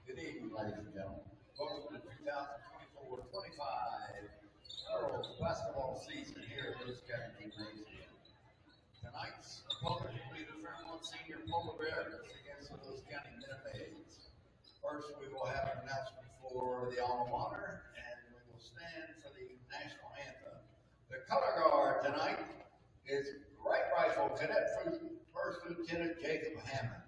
Good evening, ladies and gentlemen. Welcome to the 2024-25 World Basketball season here at Lewis County Gymnasium. Tonight's opponent will be the Fairmont Senior Polar Bears against the Lewis County Minimaids. First, we will have an announcement for the alma mater, and we will stand for the national anthem. The color guard tonight is Right Rifle Cadet First Lieutenant Jacob Hammond.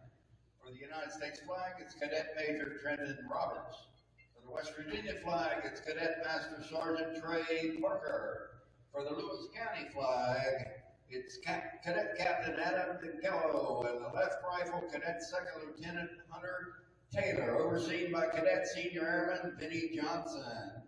For the United States flag, it's Cadet Major Trenton Roberts. For the West Virginia flag, it's Cadet Master Sergeant Trey Parker. For the Lewis County flag, it's Cadet Captain Adam DeGello, and the left rifle, Cadet Second Lieutenant Hunter Taylor, overseen by Cadet Senior Airman Vinnie Johnson.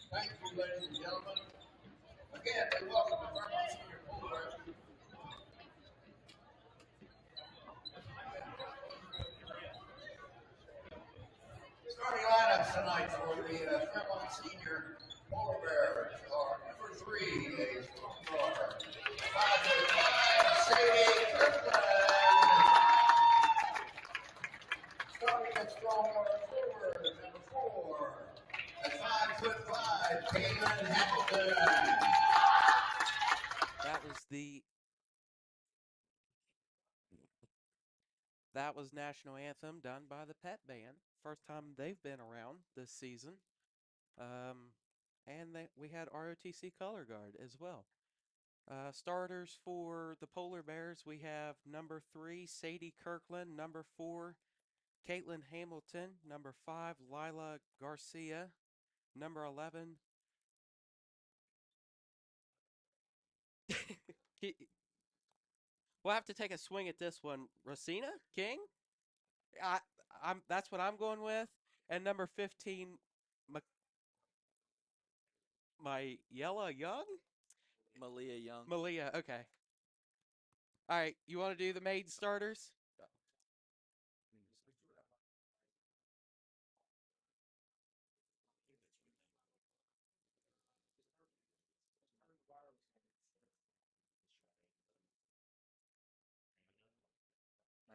Thank you, ladies and gentlemen. Again, we welcome the Fairmont Senior Polar Bears. Starting lineups tonight for the Fairmont Senior Polar Bears are number 3, a strong guard, 5'5", Sadie Kirkland. Starting at strong guard forward, number 4, at 5'5", Caitlin Hamilton. That was National Anthem done by the Pet Band. First time they've been around this season. And we had ROTC Color Guard as well. Starters for the Polar Bears, we have number 3, Sadie Kirkland, number 4, Caitlin Hamilton, number 5, Lila Garcia, number 11. We'll have to take a swing at this one. Rosina King? That's what I'm going with. And number 15, Mayella Young? Malia Young. Malia, okay. All right, you want to do the maid starters?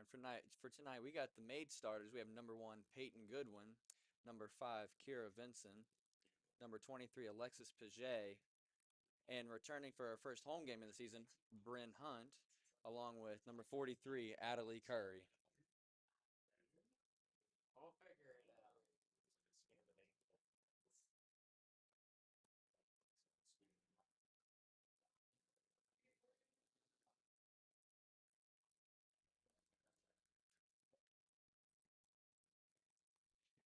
And for tonight, we got the maid starters. We have number 1, Peyton Goodwin, number 5, Kira Vinson, number 23, Alexis Paget, and returning for our first home game of the season, Bryn Hunt, along with number 43, Adelie Curry.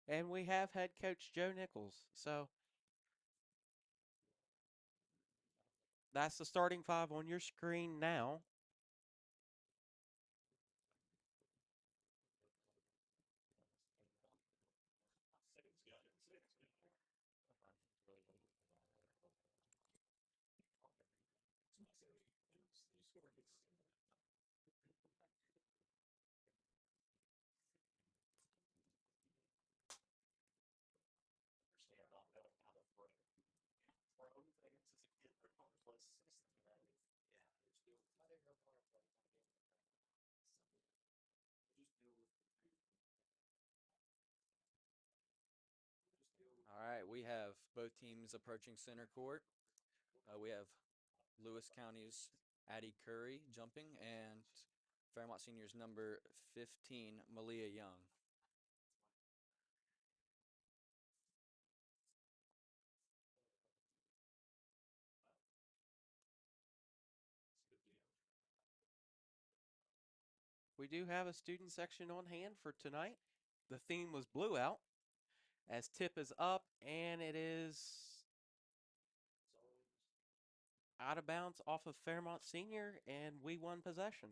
And we have head coach Joe Nichols. So that's the starting five on your screen now. All right, we have both teams approaching center court. We have Lewis County's Addie Curry jumping and Fairmont Senior's number 15, Malia Young. We do have a student section on hand for tonight. The theme was Blue Out, as tip is up, and it is out of bounds off of Fairmont Senior, and we won possession.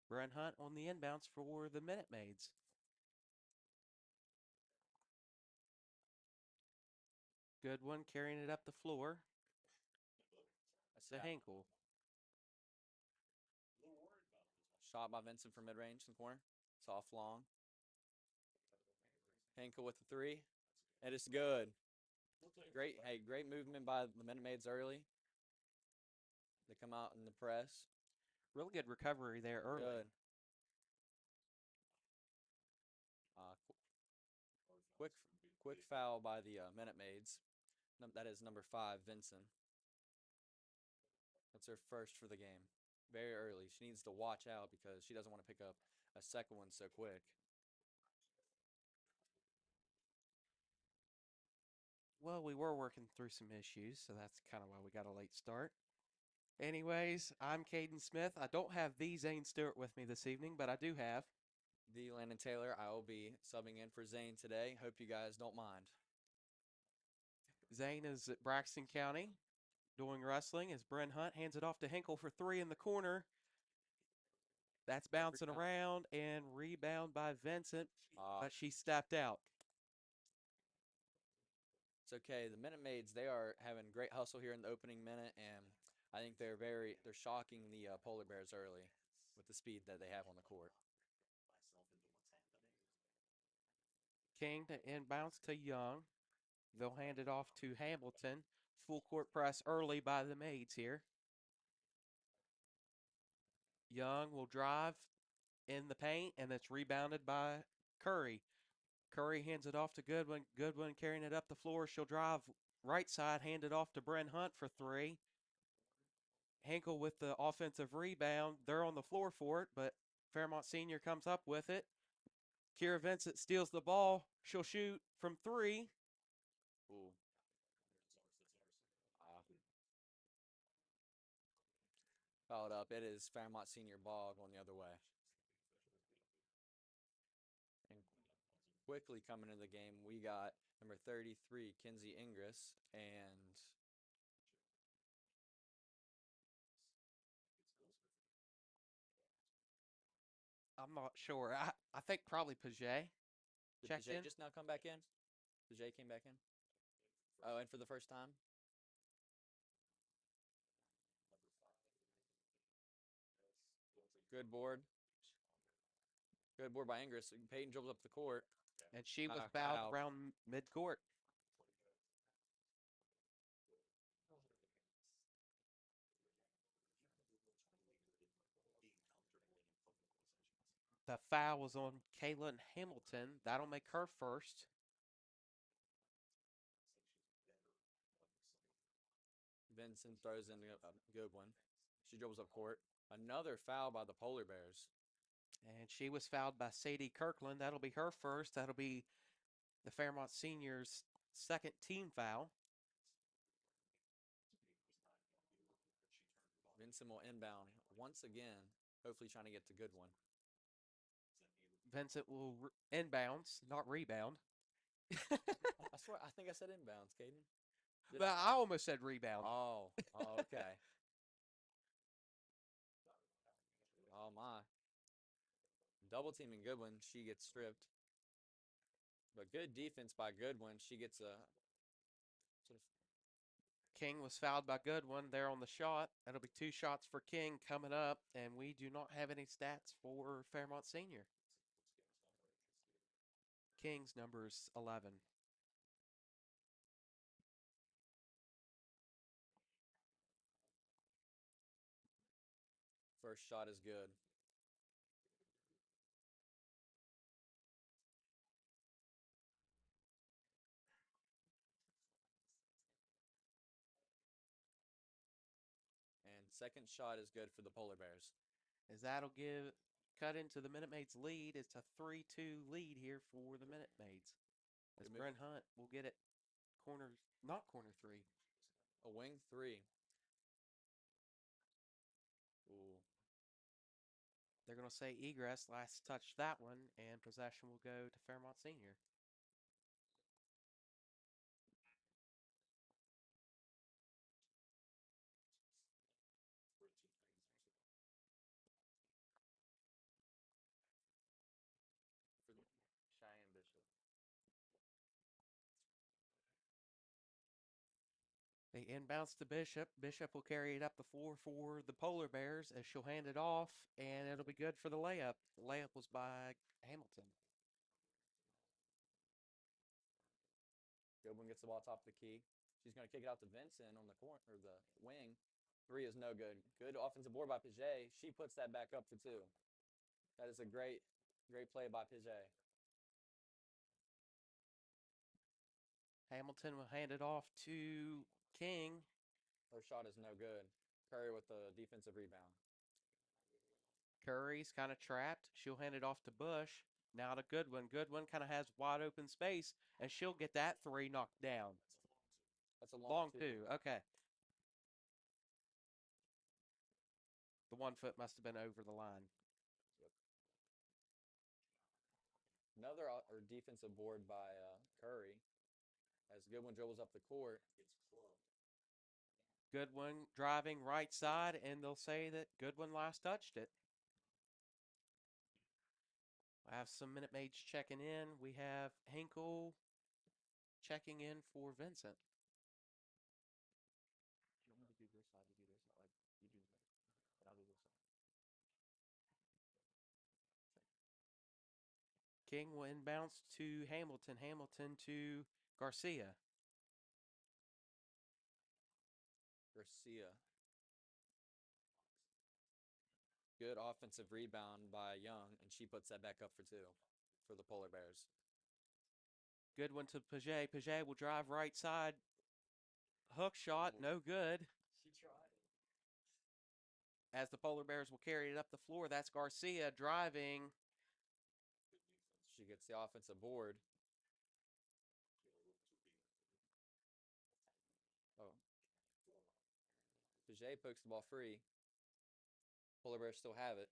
Brent Hunt on the inbounds for the Minute Maids. Good one, carrying it up the floor. That's to Hinkle. Shot by Vincent from mid-range in the corner. Soft long. Hinkle with the three. And it's good. Great movement by the Minute Maids early. They come out in the press. Really good recovery there early. Good. Quick foul by the Minute Maids. That is number 5, Vincent. That's her first for the game. Very early. She needs to watch out because she doesn't want to pick up a second one so quick. Well, we were working through some issues, so that's kind of why we got a late start. Anyways, I'm Caden Smith. I don't have the Zane Stewart with me this evening, but I do have the Landon Taylor. I will be subbing in for Zane today. Hope you guys don't mind. Zane is at Braxton County doing wrestling as Brent Hunt hands it off to Hinkle for 3 in the corner. That's bouncing around and rebound by Vincent, but she stepped out. It's okay. The Minute Maids, they are having great hustle here in the opening minute, and I think they're shocking the Polar Bears early with the speed that they have on the court. King to inbounds to Young. They'll hand it off to Hamilton. Full court press early by the Maids here. Young will drive in the paint, and it's rebounded by Curry. Curry hands it off to Goodwin. Goodwin carrying it up the floor. She'll drive right side, hand it off to Brent Hunt for 3. Hinkle with the offensive rebound. They're on the floor for it, but Fairmont Senior comes up with it. Kira Vincent steals the ball. She'll shoot from 3. Ooh. Fouled up. It is Fairmont Senior ball going the other way. And quickly coming into the game, we got number 33, Kinsey Ingress, and I'm not sure. I think probably Paget. did Paget just now come back in? Paget came back in? Oh, and for the first time? Good board. Good board by Ingress. Peyton dribbles up the court. And she was fouled around mid-court. The foul was on Kaylin Hamilton. That'll make her first. Vincent throws in a good one. She dribbles up court. Another foul by the Polar Bears. And she was fouled by Sadie Kirkland. That'll be her first. That'll be the Fairmont seniors' second team foul. Vincent will inbound once again, hopefully trying to get to good one. Vincent will inbounds, not rebound. I swear, I think I said inbounds, Caden. Did But I almost said rebound. Oh, okay. Oh my. Double teaming Goodwin. She gets stripped. But good defense by Goodwin. She gets a sort of King was fouled by Goodwin there on the shot. That'll be 2 shots for King coming up, and we do not have any stats for Fairmont Senior. King's number is 11. first shot is good. And second shot is good for the Polar Bears. As that'll cut into the Minute Maids lead. It's a 3-2 lead here for the Minute Maids. As Good move. Brent Hunt will get it not corner 3. A wing 3. Ooh. They're going to say egress, last touch that one, and possession will go to Fairmont Senior. For Cheyenne Bishop. They inbounds to Bishop. Bishop will carry it up the floor for the Polar Bears as she'll hand it off, and it'll be good for the layup. The layup was by Hamilton. Goodwin gets the ball top of the key. She's going to kick it out to Vincent on the corner or the wing. 3 is no good. Good offensive board by Paget. She puts that back up for 2. That is a great play by Paget. Hamilton will hand it off to King. Her shot is no good. Curry with the defensive rebound. Curry's kind of trapped. She'll hand it off to Bush. Now to Goodwin. Goodwin kind of has wide open space, and she'll get that 3 knocked down. That's a long 2. Okay. The 1 foot must have been over the line. Yep. Another defensive board by Curry as Goodwin dribbles up the court. Goodwin driving right side, and they'll say that Goodwin last touched it. I have some Minute Maids checking in. We have Hinkle checking in for Vincent. Do you want me to do this side? You do this side. Like you do this, and I'll do this side. King will inbounce to Hamilton. Hamilton to Garcia. Garcia. Good offensive rebound by Young, and she puts that back up for 2 for the Polar Bears. Goodwin to Paget. Paget will drive right side. Hook shot, no good. She tried. As the Polar Bears will carry it up the floor, that's Garcia driving. She gets the offensive board. Oh. Paget pokes the ball free. Polar Bears still have it.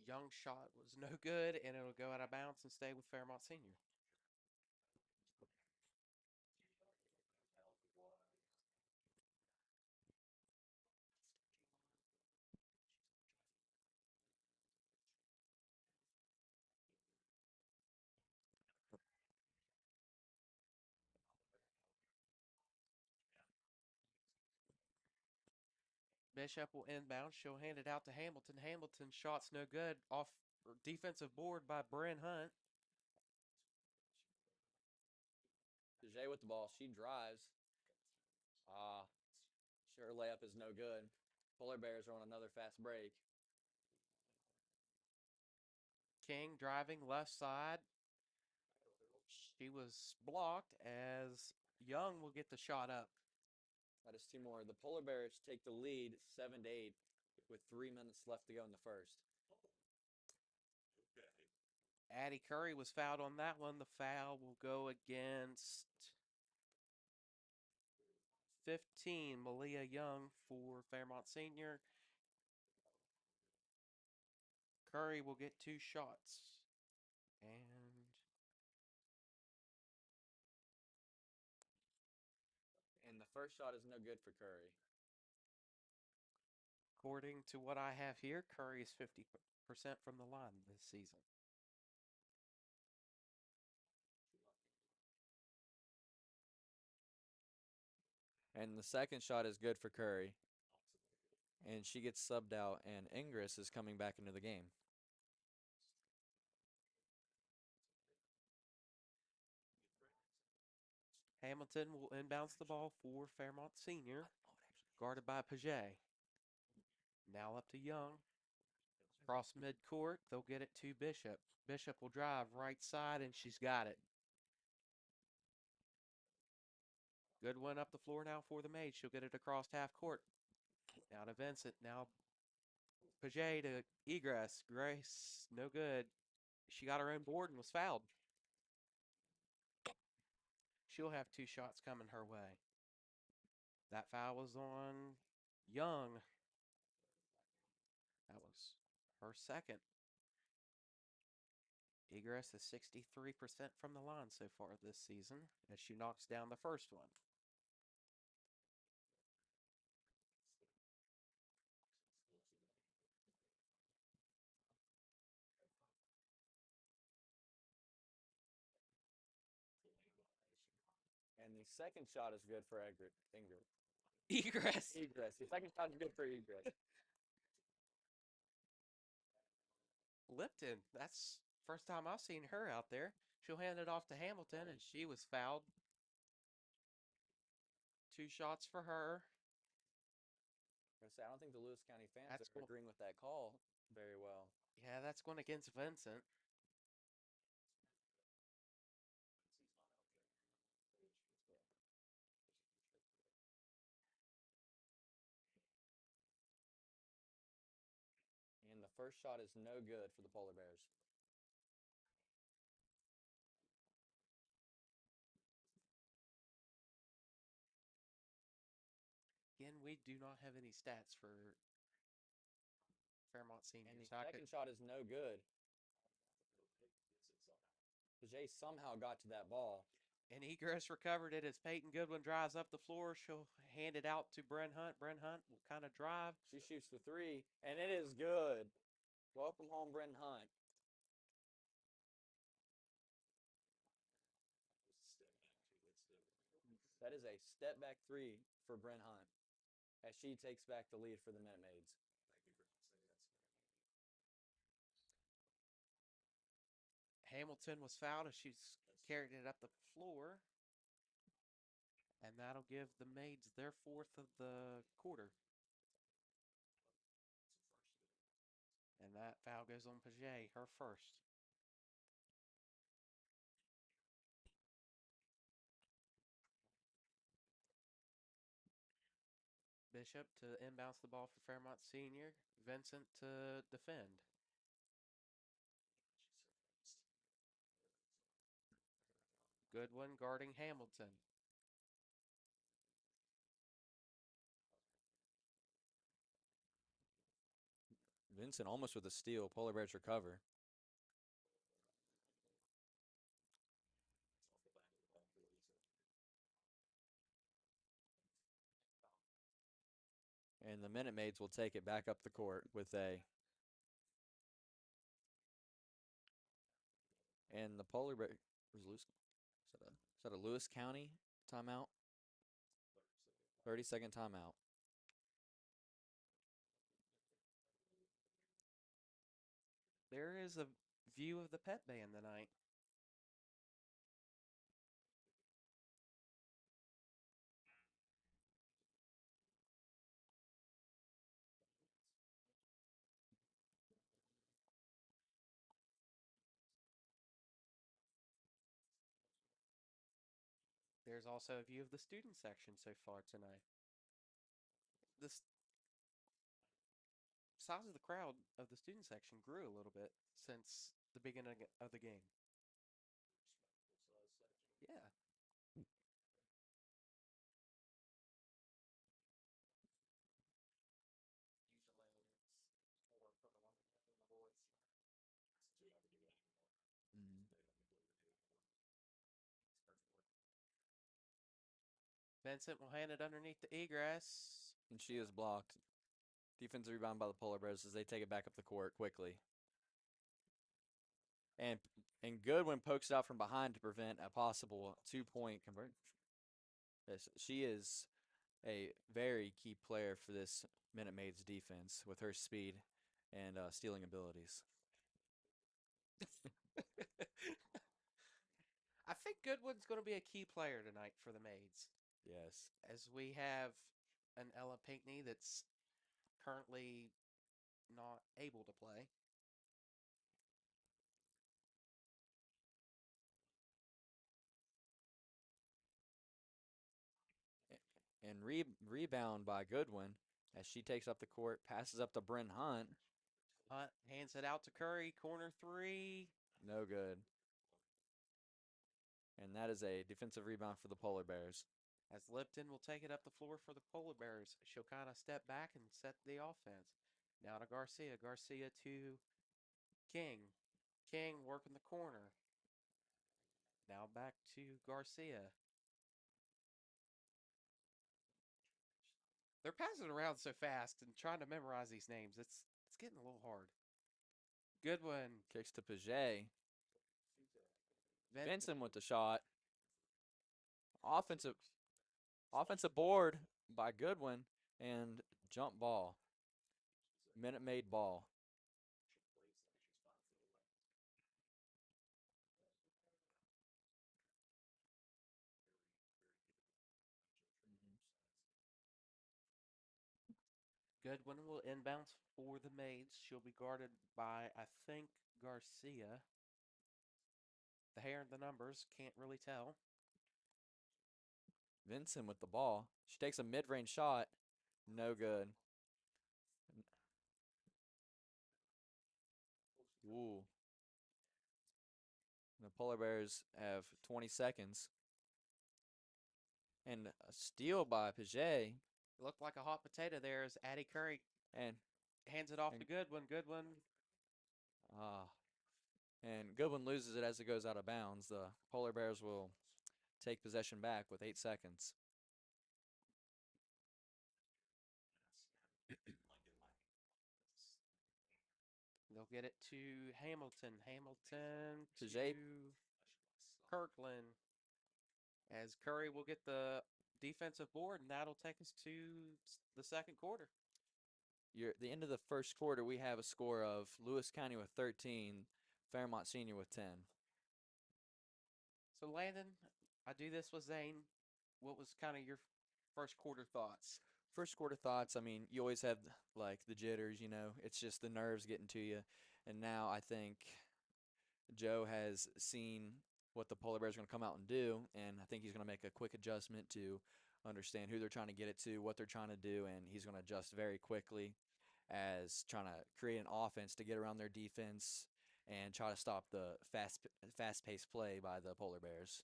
Young shot was no good, and it'll go out of bounds and stay with Fairmont Senior. Bishop will inbound. She'll hand it out to Hamilton. Hamilton shot's no good. Off defensive board by Bryn Hunt. Paget with the ball. She drives. Her layup is no good. Polar Bears are on another fast break. King driving left side. She was blocked as Young will get the shot up. That is two more. The Polar Bears take the lead 7-8 with 3 minutes left to go in the first. Addie Curry was fouled on that one. The foul will go against 15, Malia Young for Fairmont Senior. Curry will get 2 shots. And the first shot is no good for Curry. According to what I have here, Curry is 50% from the line this season. And the second shot is good for Curry. And she gets subbed out, and Ingris is coming back into the game. Hamilton will inbounce the ball for Fairmont Senior, guarded by Paget. Now up to Young. Cross midcourt, they'll get it to Bishop. Bishop will drive right side, and she's got it. Good one up the floor now for the Mage. She'll get it across half court. Now to Vincent. Now Paget to Egress. Grace, no good. She got her own board and was fouled. She'll have 2 shots coming her way. That foul was on Young. That was her second. Egress is 63% from the line so far this season as she knocks down the first one. And the second shot is good for Ingrid. Egress. Egress. The second shot is good for Egress. Lipton, that's first time I've seen her out there. She'll hand it off to Hamilton, and she was fouled. 2 shots for her. I don't think the Lewis County fans That's are agreeing with that call very well. Yeah, that's going against Vincent. And the first shot is no good for the Polar Bears. Again, we do not have any stats for Fairmont Senior. And the second shot is no good. Paget somehow got to that ball. And Egress recovered it as Peyton Goodwin drives up the floor. She'll hand it out to Bryn Hunt. Bryn Hunt will kind of drive. She shoots the 3, and it is good. Welcome home, Bryn Hunt. That is a step back 3 for Bryn Hunt as she takes back the lead for the Minute Maids. Hamilton was fouled as she's carried it up the floor. And that'll give the Maids their 4th of the quarter. And that foul goes on Paget, her first. Bishop to inbounce the ball for Fairmont Senior. Vincent to defend. Goodwin guarding Hamilton. Vincent almost with a steal. Polar Bears recover. And the Minute Maids will take it back up the court with a... And the Polar Bears... Is that a Lewis County timeout? 30-second timeout. There is a view of the pet band tonight. Here's also a view of the student section so far tonight. The size of the crowd of the student section grew a little bit since the beginning of the game. Yeah. Mm. Vincent will hand it underneath the egress. And she is blocked. Defensive rebound by the Polar Bears as they take it back up the court quickly. And Goodwin pokes it out from behind to prevent a possible 2-point conversion. Yes, she is a very key player for this Minute Maid's defense with her speed and stealing abilities. I think Goodwin's going to be a key player tonight for the Maids, Yes. as we have an Ella Pinckney that's currently not able to play. And rebound by Goodwin as she takes up the court, passes up to Bryn Hunt. Hunt hands it out to Curry, corner three. No good. And that is a defensive rebound for the Polar Bears. As Lipton will take it up the floor for the Polar Bears. She'll kind of step back and set the offense. Now to Garcia. Garcia to King. King working the corner. Now back to Garcia. They're passing around so fast and trying to memorize these names. It's getting a little hard. Goodwin. Kicks to Paget. Benson with the shot. Offensive board by Goodwin and jump ball. Minute Maid ball. Goodwin will inbounds for the Maids. She'll be guarded by, I think, Garcia. The hair and the numbers, can't really tell. Vincent with the ball. She takes a mid-range shot. No good. Ooh. The Polar Bears have 20 seconds. And a steal by Paget. It looked like a hot potato there as Addie Curry And hands it off to Goodwin. Goodwin. And Goodwin loses it as it goes out of bounds. The Polar Bears will take possession back with 8 seconds. They'll get it to Hamilton. Hamilton to Paget. Kirkland. As Curry will get the defensive board, and that'll take us to the second quarter. The end of the first quarter, we have a score of Lewis County with 13, Fairmont Senior with 10. So, Landon, I do this with Zane. What was kind of your first quarter thoughts? First quarter thoughts, I mean, you always have like the jitters, it's just the nerves getting to you. And now I think Joe has seen what the Polar Bears are going to come out and do, and I think he's going to make a quick adjustment to understand who they're trying to get it to, what they're trying to do, and he's going to adjust very quickly as trying to create an offense to get around their defense and try to stop the fast-paced play by the Polar Bears.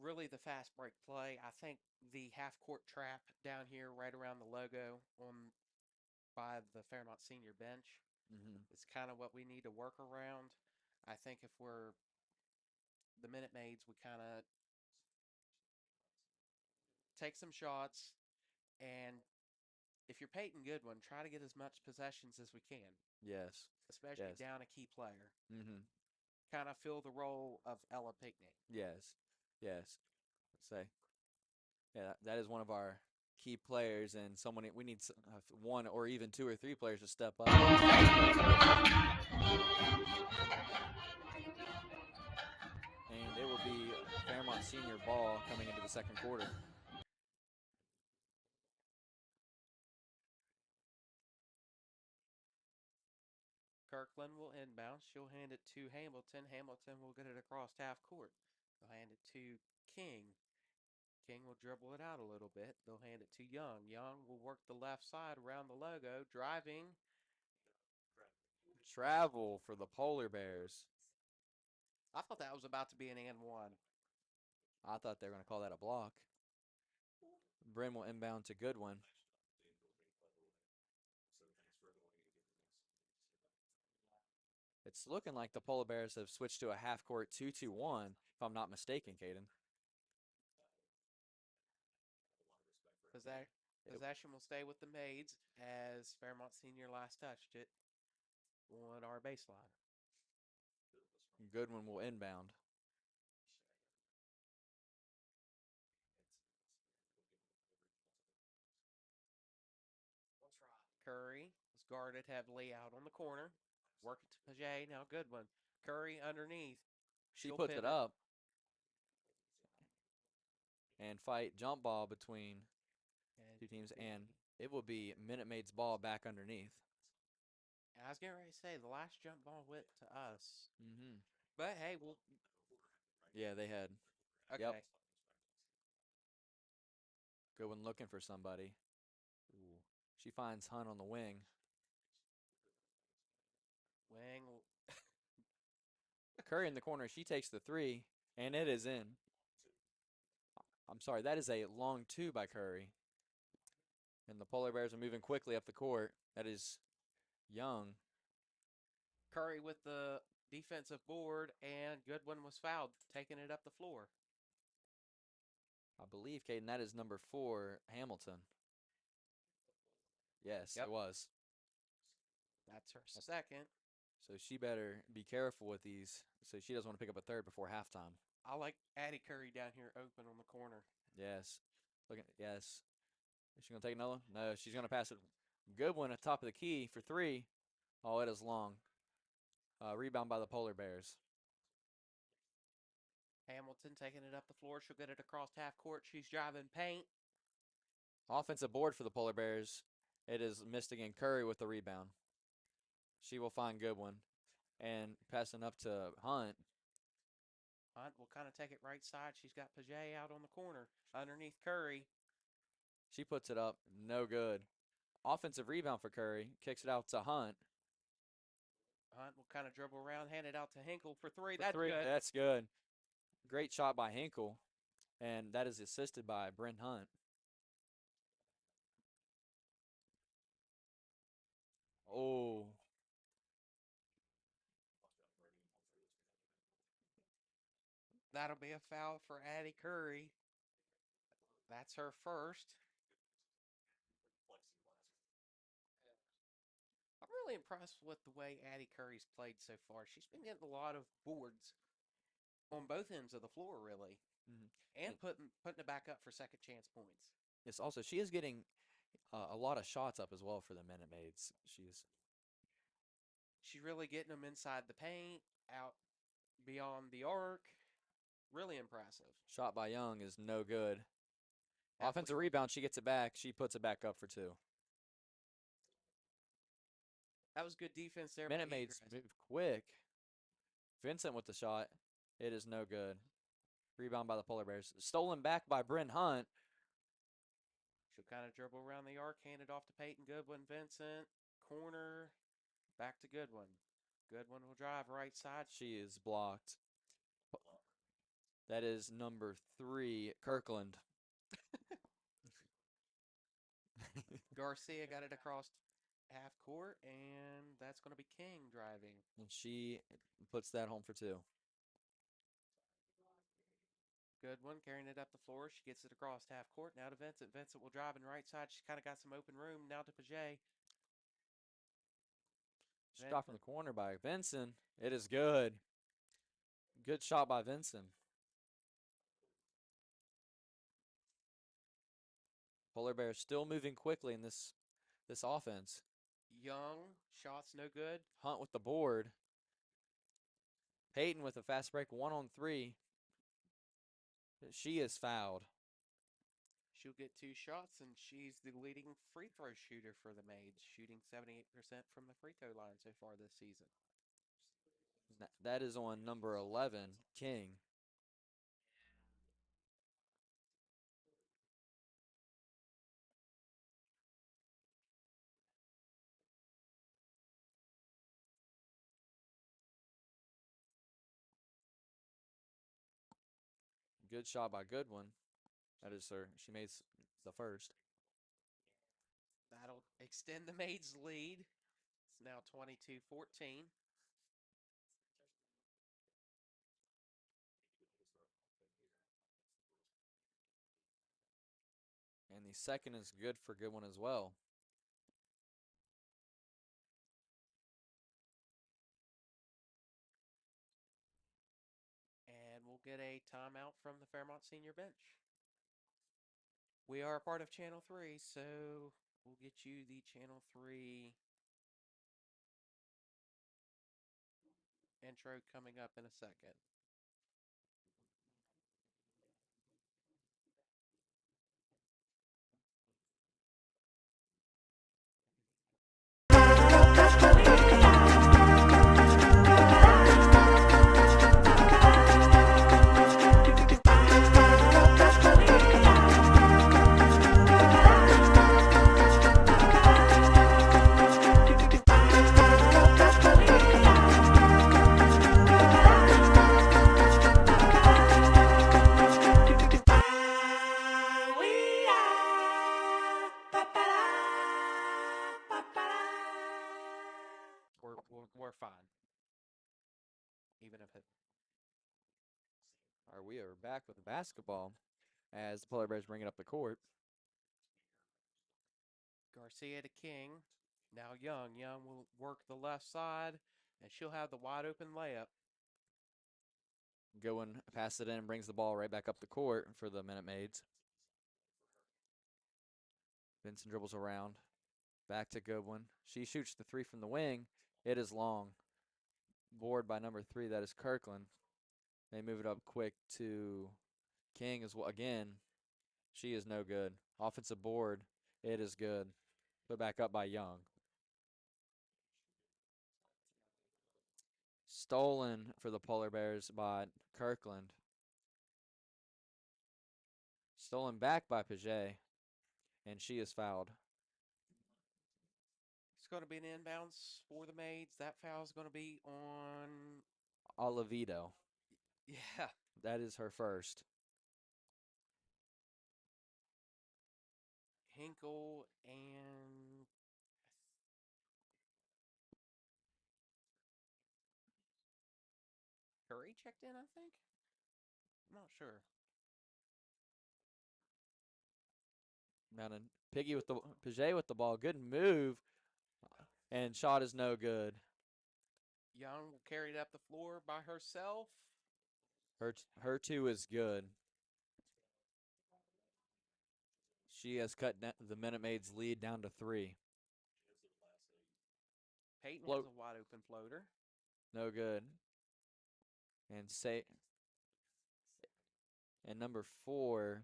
Really, the fast break play. I think the half-court trap down here right around the logo by the Fairmont Senior bench is kind of what we need to work around. I think if we're the Minute Maids, we kind of take some shots, and if you're Peyton Goodwin, try to get as much possessions as we can. Yes. Especially down a key player. Mm-hmm. Kind of fill the role of Ella Pinckney. Yes. That is one of our key players, and we need one or even 2 or 3 players to step up. And it will be Fairmont Senior ball coming into the second quarter. Kirkland will inbound. She'll hand it to Hamilton. Hamilton will get it across half court. They'll hand it to King. King will dribble it out a little bit. They'll hand it to Young. Young will work the left side around the logo, driving. Travel for the Polar Bears. I thought that was about to be an and one. I thought they were going to call that a block. Bryn will inbound to Goodwin. It's looking like the Polar Bears have switched to a half-court 2-2-1, if I'm not mistaken, Caden. Possession will stay with the Maids as Fairmont Senior last touched it on our baseline. Goodwin will inbound. Curry is guarded heavily out on the corner. Work it to Paget. Now Goodwin. Curry underneath. She She'll puts it pivot. up. And fight jump ball between two teams. And it will be Minute Maid's ball back underneath. I was getting ready to say the last jump ball went to us. Mm-hmm. But hey, we'll. Yeah, they had. Okay. Yep. Goodwin looking for somebody. Ooh. She finds Hunt on the wing. Wang. Curry in the corner. She takes the three, and it is in. I'm sorry, that is a long two by Curry. And the Polar Bears are moving quickly up the court. That is Young. Curry with the defensive board, and Goodwin was fouled, taking it up the floor. I believe, Caden, that is number 4, Hamilton. Yes, Yep. it was. That's her second. So she better be careful with these so she doesn't want to pick up a third before halftime. I like Addie Curry down here open on the corner. Yes. Yes. Is she going to take another one? No, she's going to pass it. Good one at top of the key for 3. Oh, it is long. Rebound by the Polar Bears. Hamilton taking it up the floor. She'll get it across half court. She's driving paint. Offensive board for the Polar Bears. It is missed again. Curry with the rebound. She will find Goodwin. And passing up to Hunt. Hunt will kind of take it right side. She's got Paget out on the corner underneath Curry. She puts it up. No good. Offensive rebound for Curry. Kicks it out to Hunt. Hunt will kind of dribble around, hand it out to Hinkle for 3. For That's 3. good. That's good. Great shot by Hinkle. And that is assisted by Bryn Hunt. Oh. That'll be a foul for Addie Curry. That's her first. I'm really impressed with the way Addie Curry's played so far. She's been getting a lot of boards on both ends of the floor, really, and putting it back up for second chance points. Yes, also, she is getting a lot of shots up as well for the Minute Maids. She's really getting them inside the paint, out beyond the arc. Really impressive. Shot by Young is no good. Offensive rebound, she gets it back. She puts it back up for 2. That was good defense there. Minute Maids move quick. Vincent with the shot. It is no good. Rebound by the Polar Bears. Stolen back by Bryn Hunt. She'll kind of dribble around the arc, hand it off to Peyton Goodwin. Vincent, corner, back to Goodwin. Goodwin will drive right side. She is blocked. That is number 3, Kirkland. Garcia got it across half court, and that's going to be King driving. And she puts that home for 2. Goodwin carrying it up the floor. She gets it across half court. Now to Vincent. Vincent will drive in right side. She's kind of got some open room. Now to Paget. Shot from the corner by Vincent. It is good. Good shot by Vincent. Polar Bears still moving quickly in this offense. Young, shots no good. Hunt with the board. Peyton with a fast break, 1-on-3. She is fouled. She'll get 2 shots, and she's the leading free throw shooter for the Maids, shooting 78% from the free throw line so far this season. That is on number 11, King. Good shot by Goodwin. That is her. She made the first. That'll extend the maids' lead. It's now 22-14. And the second is good for Goodwin as well. And we'll get a timeout from the Fairmont senior bench. We are a part of Channel 3, so we'll get you the Channel 3 intro coming up in a second. We're fine. Even if it. All right, we are back with the basketball as the Polar Bears bring it up the court. Garcia to King. Now Young. Young will work the left side, and she'll have the wide open layup. Goodwin passes it in and brings the ball right back up the court for the Minute Maids. Benson dribbles around. Back to Goodwin. She shoots the three from the wing. It is long. Board by number 3, that is Kirkland. They move it up quick to King as well. Again, she is no good. Offensive board. It is good. Put back up by Young. Stolen for the Polar Bears by Kirkland. Stolen back by Paget. And she is fouled. It's going to be an inbounds for the maids. That foul is going to be on. Oliveto. Yeah. That is her first. Hinkle and Curry checked in, I think. I'm not sure. Now to Piggy with the Paget with the ball. Good move. And shot is no good. Young will carry it up the floor by herself. Her two is good. She has cut the Minute Maids' lead down to 3. Peyton Float. has a wide open floater. No good. And number 4,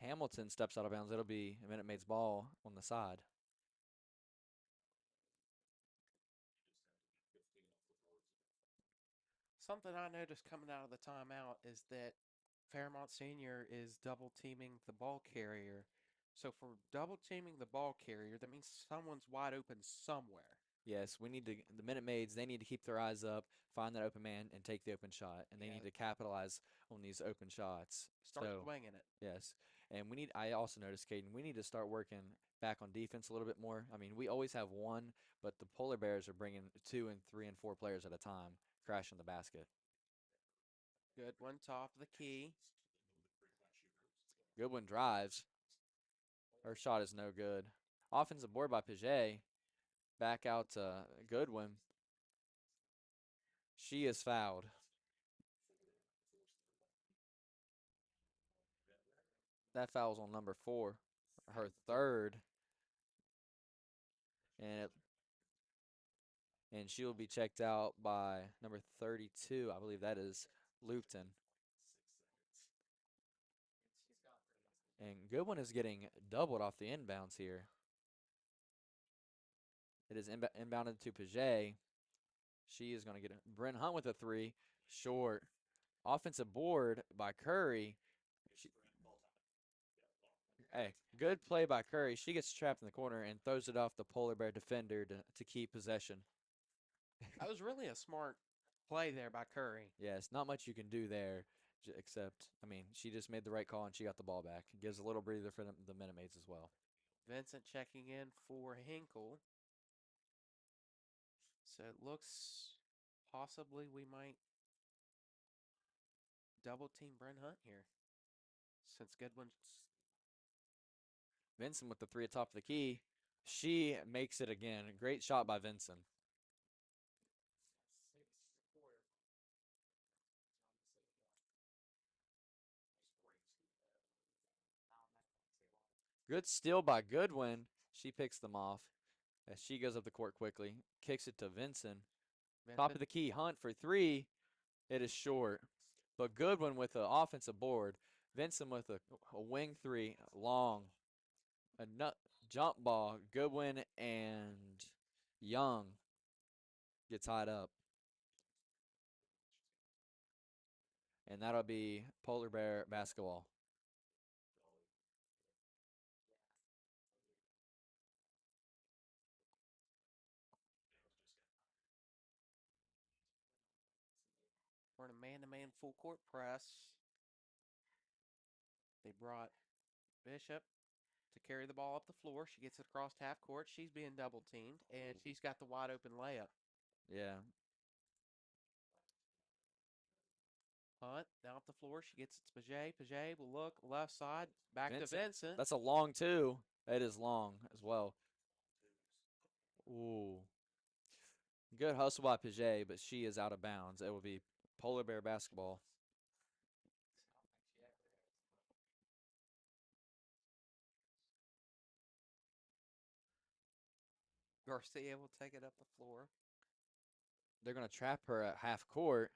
Hamilton steps out of bounds. It'll be a Minute Maid's ball on the side. Something I noticed coming out of the timeout is that Fairmont Senior is double teaming the ball carrier. So for double teaming the ball carrier, that means someone's wide open somewhere. Yes, we need to. The Minute Maids, they need to keep their eyes up, find that open man, and take the open shot. And they need to capitalize on these open shots. Start swinging it. Yes, and we need. I also noticed, Caden, we need to start working back on defense a little bit more. I mean, we always have one, but the Polar Bears are bringing 2 and 3 and 4 players at a time, crashing the basket. Good one, top of the key. Goodwin drives. Her shot is no good. Offensive board by Paget. Back out to Goodwin. She is fouled. That foul's on number 4, her third. And she'll be checked out by number 32. I believe that is Lupton. And Goodwin is getting doubled off the inbounds here. It is inbounded to Paget. She is going to get it. Bryn Hunt with a 3. Short. Offensive board by Curry. Hey, good play by Curry. She gets trapped in the corner and throws it off the Polar Bear defender to keep possession. That was really a smart play there by Curry. Yes, not much you can do there. except, I mean, she just made the right call and she got the ball back. It gives a little breather for the Minute Maids as well. Vincent checking in for Hinkle. So it looks possibly we might double team Brent Hunt here. Since Goodwin's Vincent with the 3 atop of the key. She makes it again. Great shot by Vincent. Good steal by Goodwin. She picks them off as she goes up the court quickly. Kicks it to Vincent. Top of the key. Hunt for 3. It is short. But Goodwin with the offensive board. Vincent with a wing 3. Long. A jump ball. Goodwin and Young get tied up. And that'll be Polar Bear basketball. We're in a man-to-man full court press. They brought Bishop to carry the ball up the floor. She gets it across half court. She's being double teamed, and she's got the wide open layup. Yeah. Hunt down off the floor. She gets it to Paget. Paget will look left side. Back to Vincent. That's a long 2. It is long as well. Ooh. Good hustle by Paget, but she is out of bounds. It will be Polar Bear basketball. Garcia will take it up the floor. They're going to trap her at half court.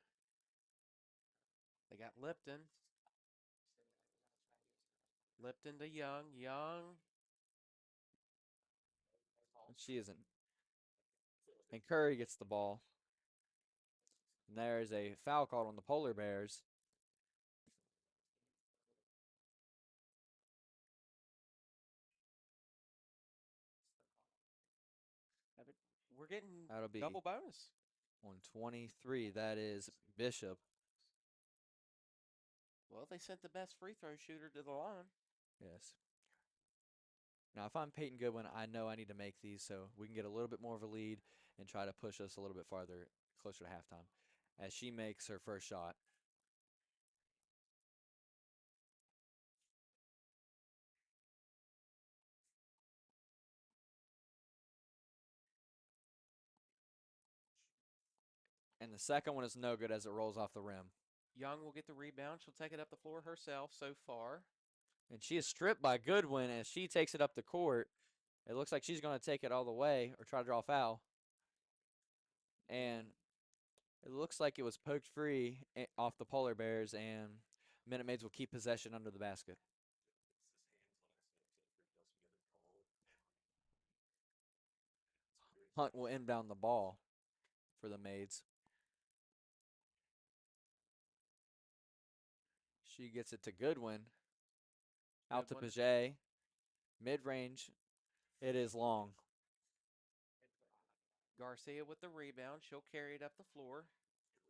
They got Lipton. Lipton to Young. Young. She isn't. And Curry gets the ball. And there's a foul called on the Polar Bears. We're getting That'll be double bonus. on 23. That is Bishop. Well, they sent the best free throw shooter to the line. Yes. Now, if I'm Peyton Goodwin, I know I need to make these so we can get a little bit more of a lead and try to push us a little bit farther, closer to halftime, as she makes her first shot. And the second one is no good as it rolls off the rim. Young will get the rebound. She'll take it up the floor herself so far. And she is stripped by Goodwin as she takes it up the court. It looks like she's going to take it all the way or try to draw a foul. And it looks like it was poked free off the Polar Bears, and Minute Maids will keep possession under the basket. Hunt will inbound the ball for the Maids. She gets it to Goodwin. Out to Paget. Mid-range. It is long. Garcia with the rebound. She'll carry it up the floor.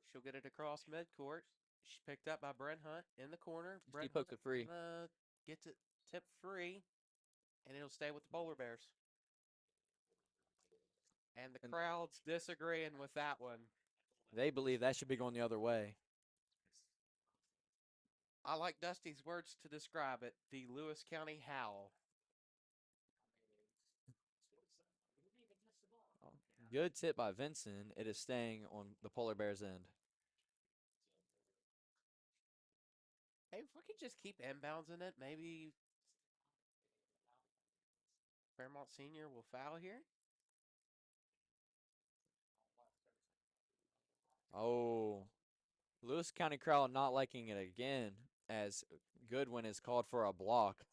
She'll get it across midcourt. She's picked up by Brent Hunt in the corner. She poked it free. Gets it tipped free, and it'll stay with the Polar Bears. And the crowd's disagreeing with that one. They believe that should be going the other way. I like Dusty's words to describe it, the Lewis County howl. Good tip by Vincent. It is staying on the Polar Bears' end. Hey, if we could just keep inbounds in it, maybe Fairmont Senior will foul here. Oh, Lewis County crowd not liking it again as Goodwin is called for a block.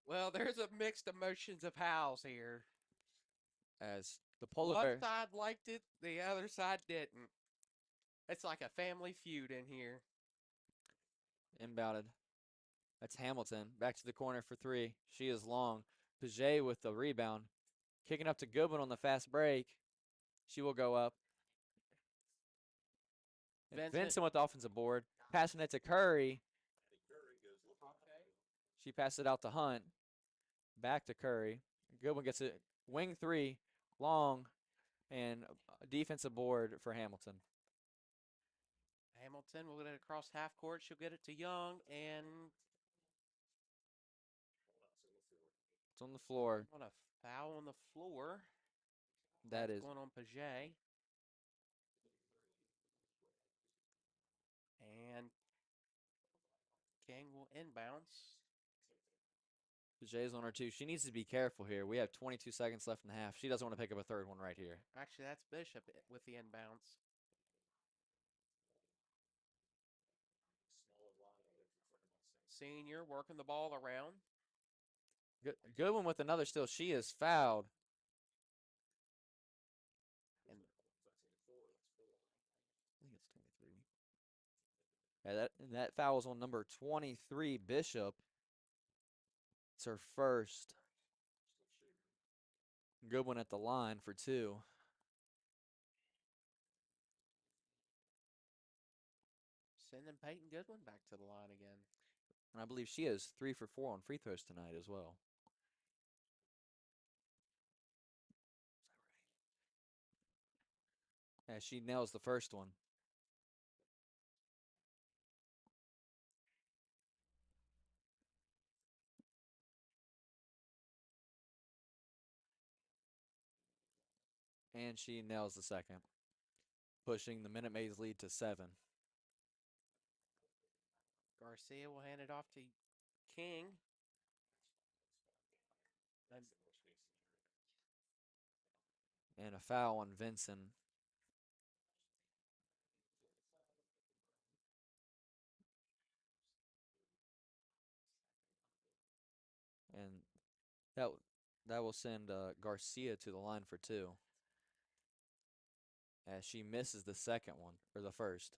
Well, there's a mixed emotions of howls here. As the Polar One Bears side liked it, the other side didn't. It's like a family feud in here. inbounded. That's Hamilton. Back to the corner for 3. She is long. Paget with the rebound. Kicking up to Goodwin on the fast break. She will go up. And Vincent with the offensive board. Passing it to Curry. She passed it out to Hunt. Back to Curry. Goodwin gets it. Wing three. Long. And defensive board for Hamilton. Hamilton will get it across half court. She'll get it to Young, and it's on the floor. On a foul on the floor. That's going on Paget. And King will inbounds. Paget's on her too. She needs to be careful here. We have 22 seconds left in the half. She doesn't want to pick up a third one right here. Actually, that's Bishop with the inbounds. Senior working the ball around. Good one with another steal. She is fouled. And I think it's 23. Yeah, that foul was on number 23, Bishop. It's her first. Good one at the line for 2. Sending Peyton Goodwin back to the line again. And I believe she is 3 for 4 on free throws tonight as well. Yeah, she nails the first one. And she nails the second, pushing the Minute Maids lead to 7. Garcia will hand it off to King. And a foul on Vincent. And that will send Garcia to the line for 2. As she misses the second one, or the first.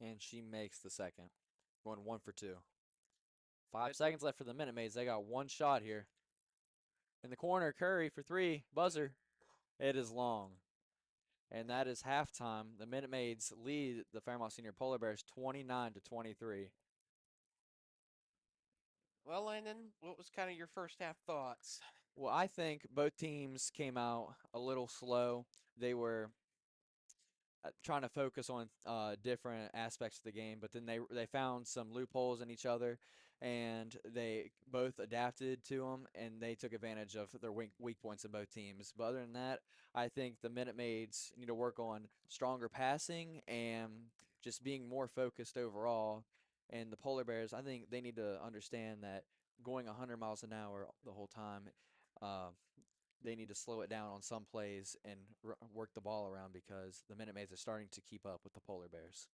And she makes the second. Going 1 for 2. 5 seconds left for the Minute Maids. They got one shot here. In the corner, Curry for 3. Buzzer. It is long. And that is halftime. The Minute Maids lead the Fairmont Senior Polar Bears 29-23. Well, Landon, what was kind of your first half thoughts? Well, I think both teams came out a little slow. They were trying to focus on different aspects of the game, but then they found some loopholes in each other, and they both adapted to them, and they took advantage of their weak points in both teams. But other than that, I think the Minute Maids need to work on stronger passing and just being more focused overall. And the Polar Bears, I think they need to understand that going 100 miles an hour the whole time, they need to slow it down on some plays and work the ball around, because the Minute Maids are starting to keep up with the Polar Bears.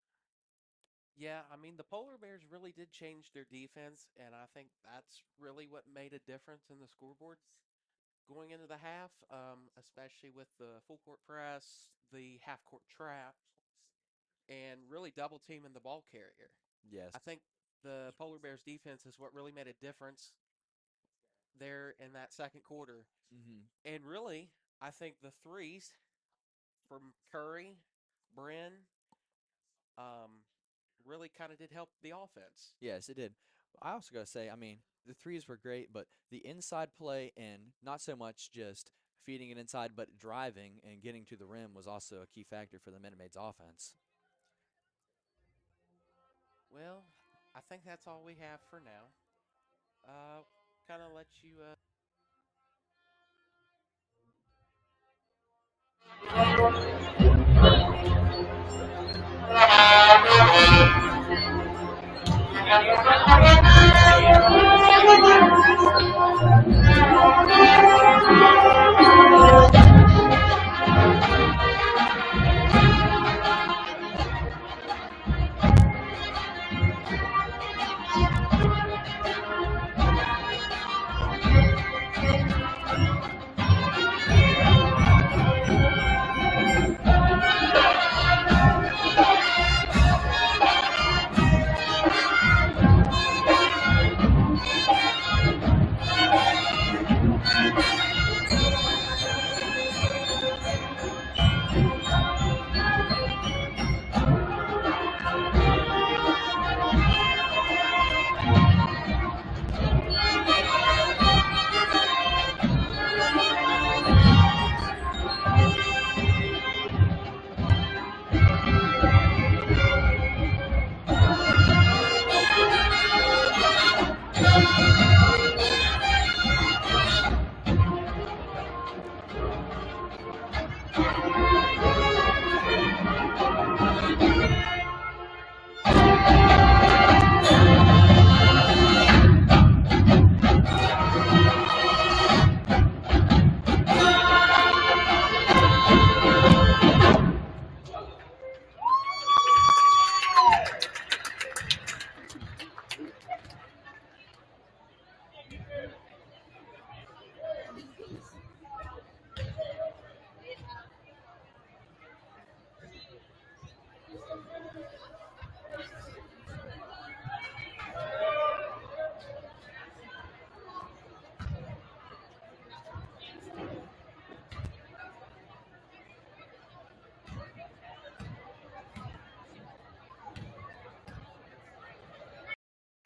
Yeah, I mean, the Polar Bears really did change their defense, and I think that's really what made a difference in the scoreboards going into the half, especially with the full court press, the half court trap, and really double teaming the ball carrier. Yes. I think the Polar Bears defense is what really made a difference there in that second quarter. Mm-hmm. And really, I think the threes from Curry, Bryn, really kind of did help the offense. Yes, it did. I also got to say, I mean, the threes were great, but the inside play, and not so much just feeding it inside, but driving and getting to the rim was also a key factor for the Minute Maids offense. Well, I think that's all we have for now. Kind of let you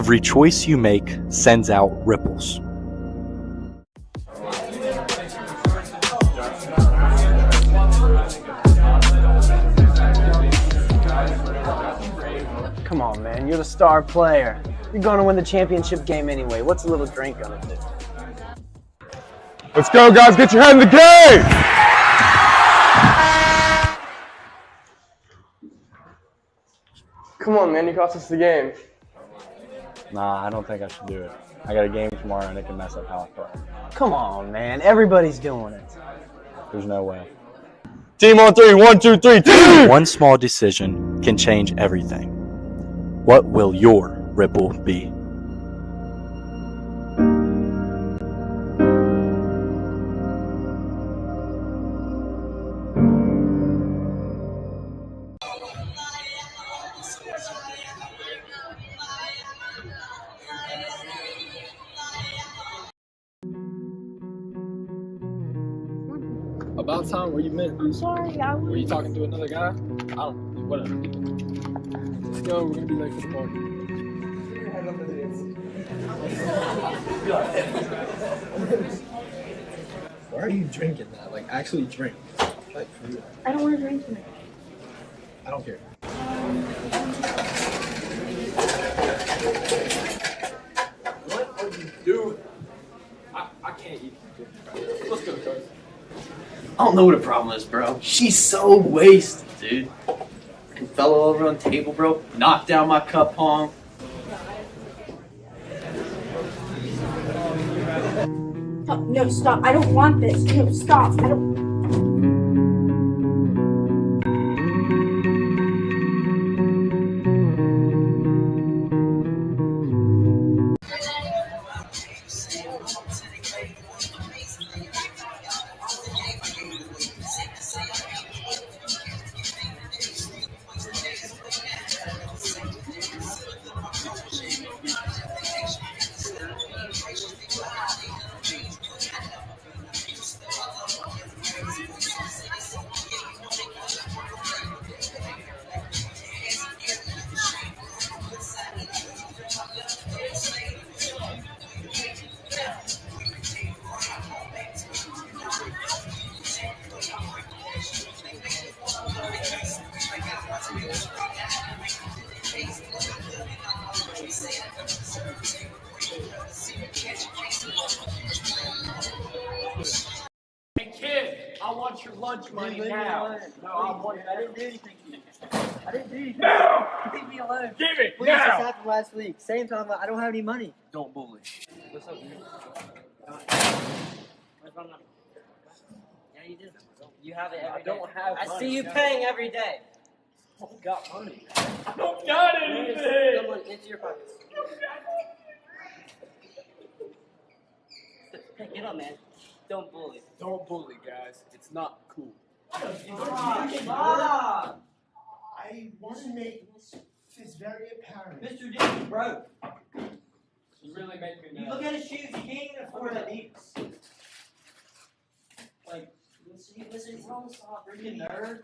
Every choice you make sends out ripples. Come on, man. You're the star player. You're going to win the championship game anyway. What's a little drink gonna do? Let's go, guys. Get your head in the game. Come on, man. You cost us the game. Nah, I don't think I should do it. I got a game tomorrow and it can mess up how I play. Come on, man. Everybody's doing it. There's no way. Team on three. 1, 2, 3. Team! One small decision can change everything. What will your ripple be? About time, where you been? I'm sorry, Were you talking to another guy? I don't, whatever. Let's go, we're gonna be late for the party. Why are you drinking that? Like, actually drink. Like, for real. I don't want to drink tonight. I don't care. What are you doing? I can't eat. Let's go, guys. I don't know what the problem is, bro. She's so wasted, dude. And fell over on the table, bro. Knocked down my cup pong. No, stop. I don't want this. No, stop. I don't. Hey kid, I want your lunch money now. No, I didn't do anything to you. I didn't do anything. No! Leave me alone. Give it This now! happened last week. Same time. I don't have any money. Don't bully. What's up, dude? Where's my money? Yeah, you do. You have it every day. I don't have I money. see you paying every day. I got money. I don't got anything. Someone into your pockets. Hey, get up, man. Don't bully. Don't bully, guys. It's not cool. Stop! I want to make this very apparent. Mr. D, bro. You really make me You mad. look at his shoes. He can't even afford Adidas. Like, listen, tell him to stop. Freaking nerd.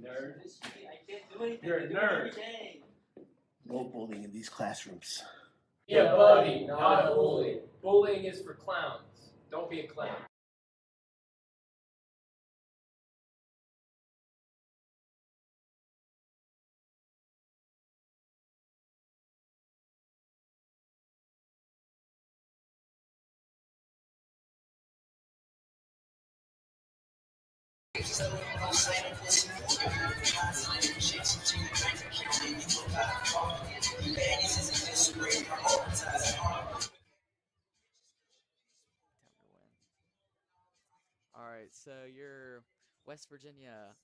Nerd. I can't do anything. You're a I do it nerd. every day. No bullying in these classrooms. Yeah, buddy, not a bully. Bullying is for clowns. Don't be a clown. All right, so your West Virginia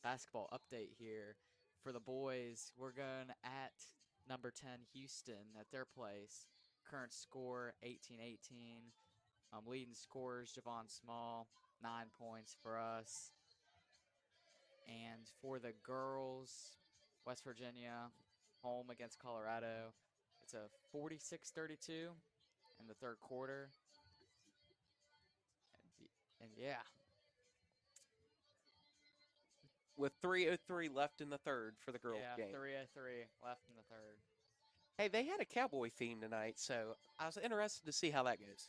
basketball update here for the boys. We're going at number 10 Houston at their place. Current score 18-18. Leading scorers Javon Small, 9 points for us. And for the girls, West Virginia home against Colorado. It's a 46-32 in the third quarter. And yeah. With 3:03 left in the third for the girls' Yeah, game. 3:03 left in the third. Hey, they had a cowboy theme tonight, so I was interested to see how that goes.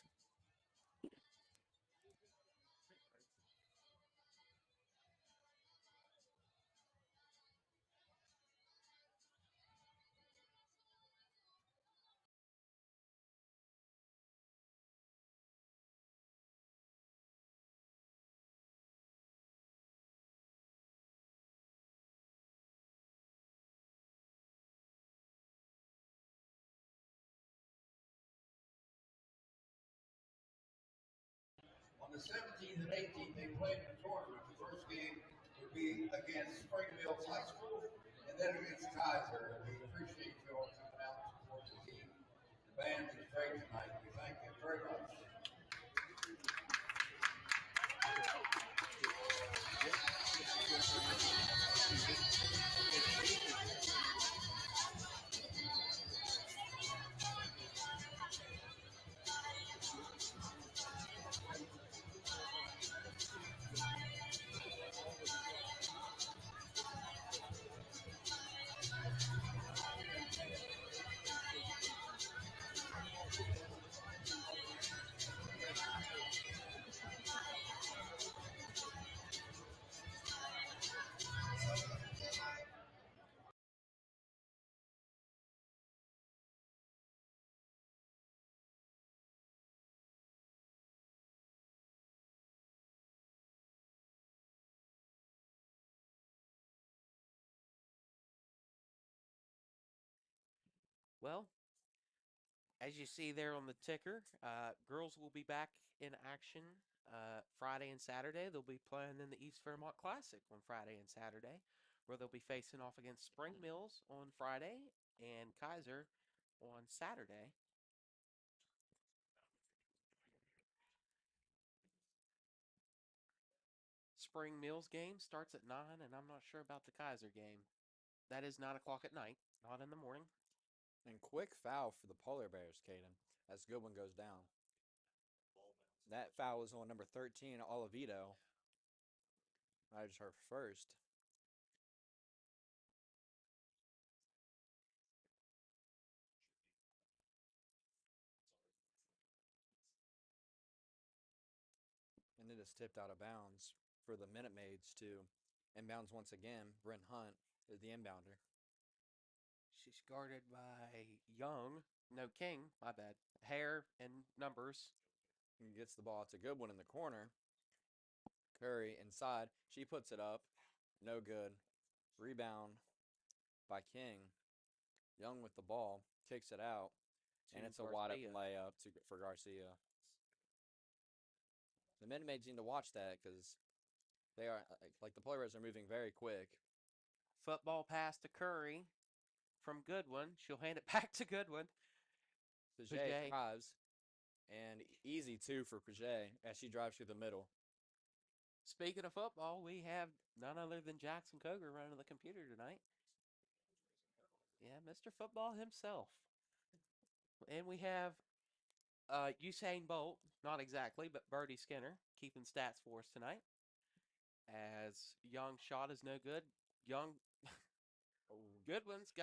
On the 17th and 18th, they played in a tournament. The first game would be against Spring Mills High School and then against Kaiser. We appreciate you all coming out to support the team. The band is great tonight. We thank you very much. Well, as you see there on the ticker, girls will be back in action Friday and Saturday. They'll be playing in the East Fairmont Classic on Friday and Saturday, where they'll be facing off against Spring Mills on Friday and Kaiser on Saturday. Spring Mills game starts at 9, and I'm not sure about the Kaiser game. That is 9 o'clock at night, not in the morning. And quick foul for the Polar Bears, Caden, as Goodwin goes down. That foul was on number 13, Olivito. That is her first. And it is tipped out of bounds for the Minute Maids to inbounds once again. Brent Hunt is the inbounder. She's guarded by King, my bad. Hair and numbers. And gets the ball. It's a good one in the corner. Curry inside. She puts it up. No good. Rebound by King. Young with the ball. Kicks it out. And it's a wide open layup for Garcia. The Minute Maids need to watch that because they are, like, the players are moving very quick. Football pass to Curry from Goodwin. She'll hand it back to Goodwin. Paget drives. And easy, too, for Paget as she drives through the middle. Speaking of football, we have none other than Jackson Coger running the computer tonight. Yeah, Mr. Football himself. And we have Usain Bolt, not exactly, but Birdie Skinner keeping stats for us tonight. As Young's shot is no good. Goodwin's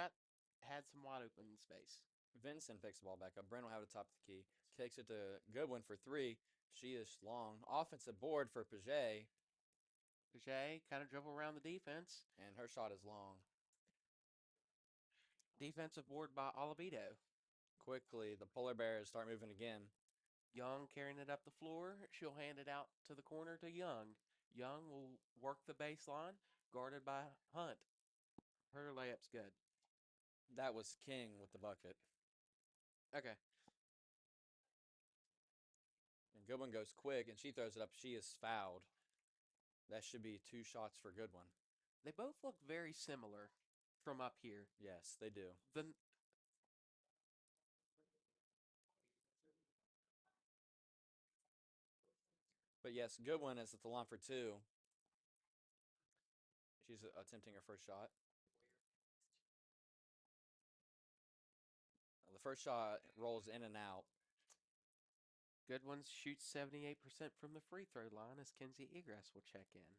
had some wide open space. Vincent picks the ball back up. Brent will have it top of the key. Kicks it to Goodwin for 3. She is long. Offensive board for Paget. Paget kind of dribble around the defense. And her shot is long. Defensive board by Olivito. Quickly, the Polar Bears start moving again. Young carrying it up the floor. She'll hand it out to the corner to Young. Young will work the baseline, guarded by Hunt. Her layup's good. That was King with the bucket. Okay. And Goodwin goes quick, and she throws it up. She is fouled. That should be 2 shots for Goodwin. They both look very similar from up here. Yes, they do. But yes, Goodwin is at the line for 2. She's attempting her first shot. The first shot rolls in and out. Goodwin shoots 78% from the free throw line as Kenzie Egress will check in.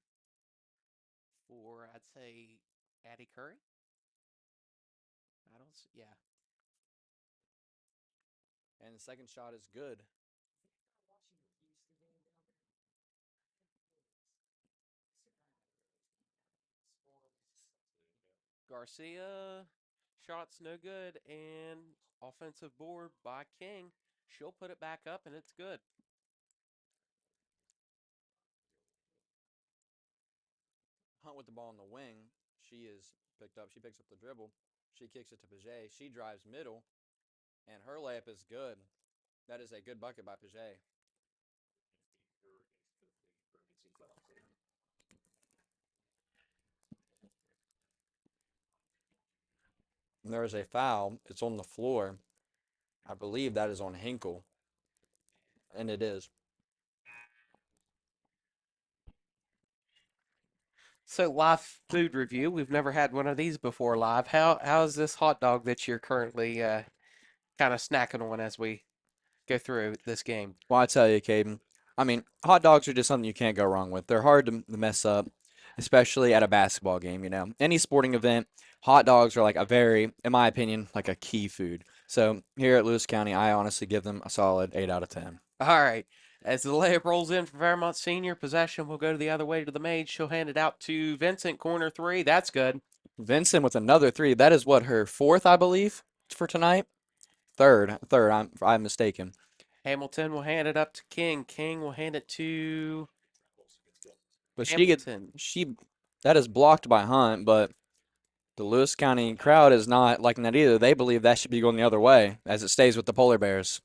For, I'd say, Addie Curry? Yeah. And the second shot is good. Garcia, shot's no good, and offensive board by King. She'll put it back up, and it's good. Hunt with the ball in the wing. She is picked up. She picks up the dribble. She kicks it to Paget. She drives middle, and her layup is good. That is a good bucket by Paget. There is a foul. It's on the floor. I believe that is on Hinkle. And it is. So live food review. We've never had one of these before live. How's this hot dog that you're currently kind of snacking on as we go through this game? Well, I tell you, Caden, I mean, hot dogs are just something you can't go wrong with. They're hard to mess up, especially at a basketball game, you know. Any sporting event, hot dogs are like a very, in my opinion, like a key food. So here at Lewis County, I honestly give them a solid 8 out of 10. All right. As the layup rolls in for Fairmont Senior, possession will go to the other way to the maid. She'll hand it out to Vincent, corner three. That's good. Vincent with another 3. That is what, her 4th, I believe, for tonight? Third. I'm mistaken. Hamilton will hand it up to King. King will hand it to But Hamilton. that is blocked by Hunt, but the Lewis County crowd is not liking that either. They believe that should be going the other way as it stays with the Polar Bears.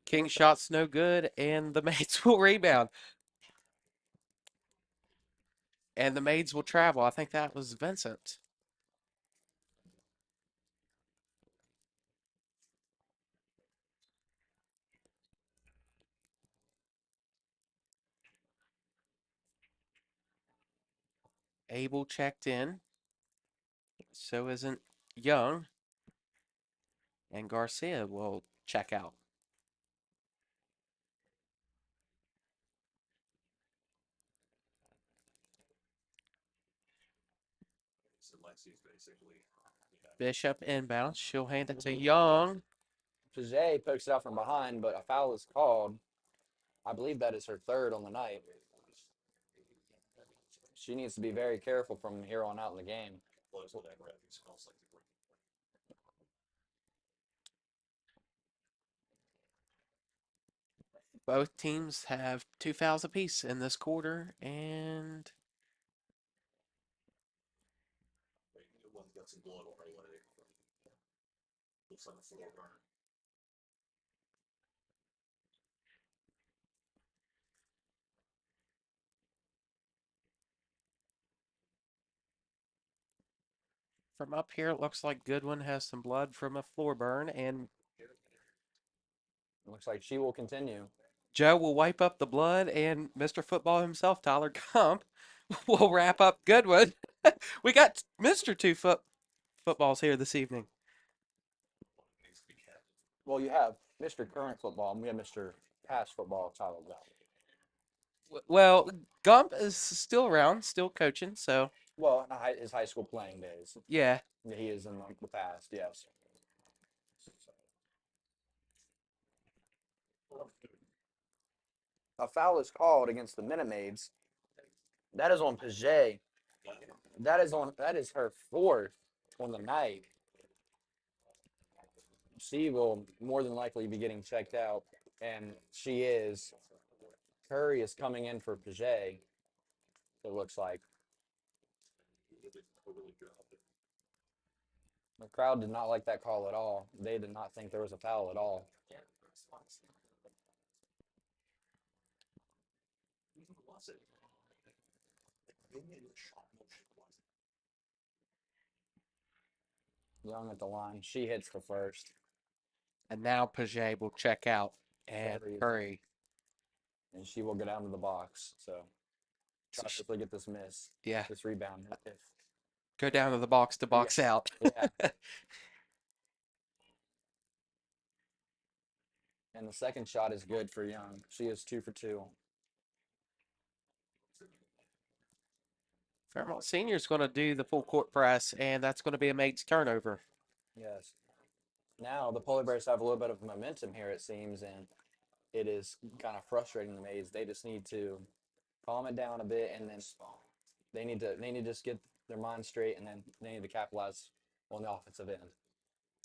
King shot's no good, and the maids will rebound. And the maids will travel. I think that was Vincent. Abel checked in. So isn't Young. And Garcia will check out. Bishop inbounds. She'll hand it to Young. Paget pokes it out from behind, but a foul is called. I believe that is her 3rd on the night. She needs to be very careful from here on out in the game. Both teams have 2 fouls apiece in this quarter, and from up here, it looks like Goodwin has some blood from a floor burn, and Looks like she will continue. Joe will wipe up the blood, and Mr. Football himself, Tyler Gump, will wrap up Goodwin. We got Mr. Footballs here this evening. Well, you have Mr. Current Football, and we have Mr. Past Football, Tyler Gump. Well, Gump is still around, still coaching, so. Well, his high school playing days. Yeah. He is in the past, yes. A foul is called against the Minute Maids. That is on Paget. That is her 4th on the night. She will more than likely be getting checked out, and she is. Curry is coming in for Paget, it looks like. The crowd did not like that call at all. They did not think there was a foul at all. Young at the line. She hits the first. And now Paget will check out. And Curry. And she will go down to the box. So try to hopefully get this miss. Yeah. This rebound. Go down to the box to box out. Yeah. And the second shot is good for Young. She is 2 for 2. Fairmont Senior is going to do the full court press, and that's going to be a mate's turnover. Yes. Now the Polar Bears have a little bit of momentum here, it seems, and it is kind of frustrating the Maids. They just need to calm it down a bit, and then they need to just get their mind straight, and then they need to capitalize on the offensive end.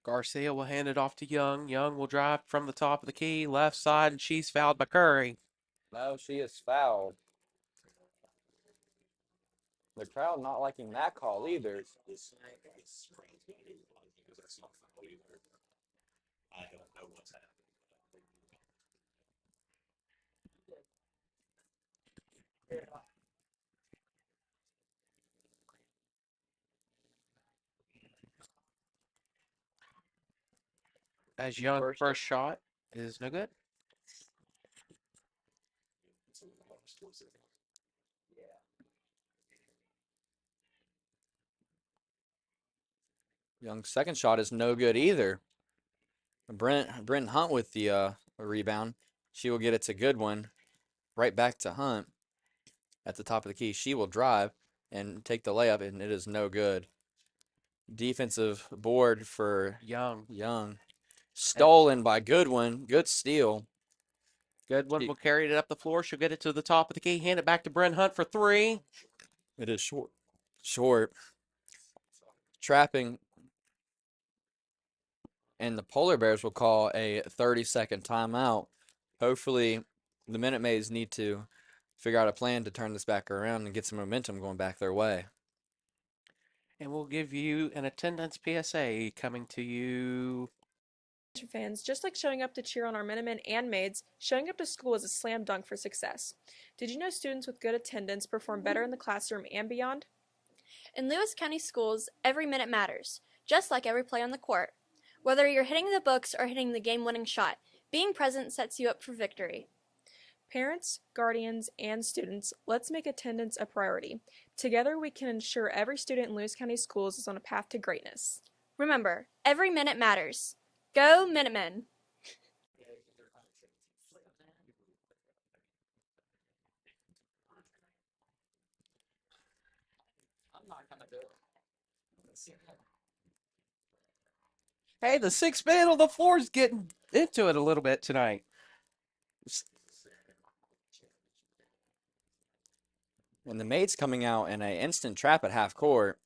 Garcia will hand it off to Young. Young will drive from the top of the key, left side, and she's fouled by Curry. No, she is fouled. The crowd not liking that call either. As Young's first shot is no good. Young's second shot is no good either. Brent Hunt with the rebound. She will get it's a good one. Right back to Hunt at the top of the key. She will drive and take the layup, and it is no good. Defensive board for Young. Stolen by Goodwin. Good steal. Goodwin will carry it up the floor. She'll get it to the top of the key. Hand it back to Brent Hunt for three. It is short. Short. Trapping. And the Polar Bears will call a 30-second timeout. Hopefully, the Minute Maids need to figure out a plan to turn this back around and get some momentum going back their way. And we'll give you an attendance PSA coming to you. Fans, just like showing up to cheer on our Minutemen and Maids, showing up to school is a slam dunk for success. Did you know students with good attendance perform better in the classroom and beyond? In Lewis County schools, every minute matters, just like every play on the court. Whether you're hitting the books or hitting the game-winning shot, being present sets you up for victory. Parents, guardians, and students, let's make attendance a priority. Together, we can ensure every student in Lewis County schools is on a path to greatness. Remember, every minute matters. Go Minutemen! Hey, the 6 man on the floor is getting into it a little bit tonight. And the Maids coming out in an instant trap at half court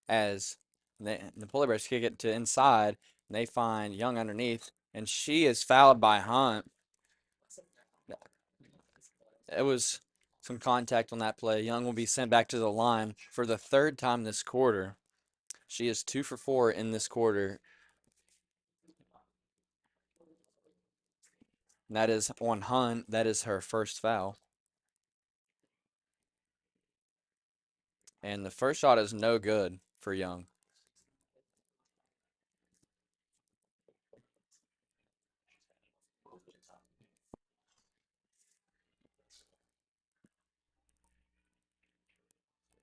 as the Polar Bears kick it to inside. And they find Young underneath, and she is fouled by Hunt. It was some contact on that play. Young will be sent back to the line for the third time this quarter. She is 2 for 4 in this quarter. And that is on Hunt. That is her first foul. And the first shot is no good for Young.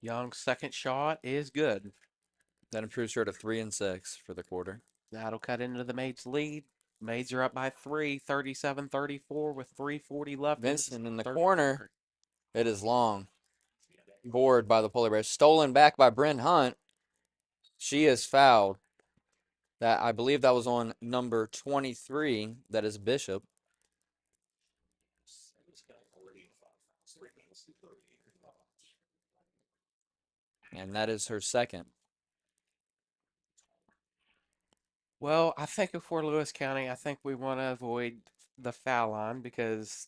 Young's second shot is good. That improves her to 3 and 6 for the quarter. That'll cut into the Maids' lead. Maids are up by 3, 37-34 with 3:40 left. Vincent in the corner. It is long. Board by the Polar Bears. Stolen back by Bryn Hunt. She is fouled. That I believe that was on number 23. That is Bishop. And that is her second. Well, I think if we're Lewis County, I think we want to avoid the foul line because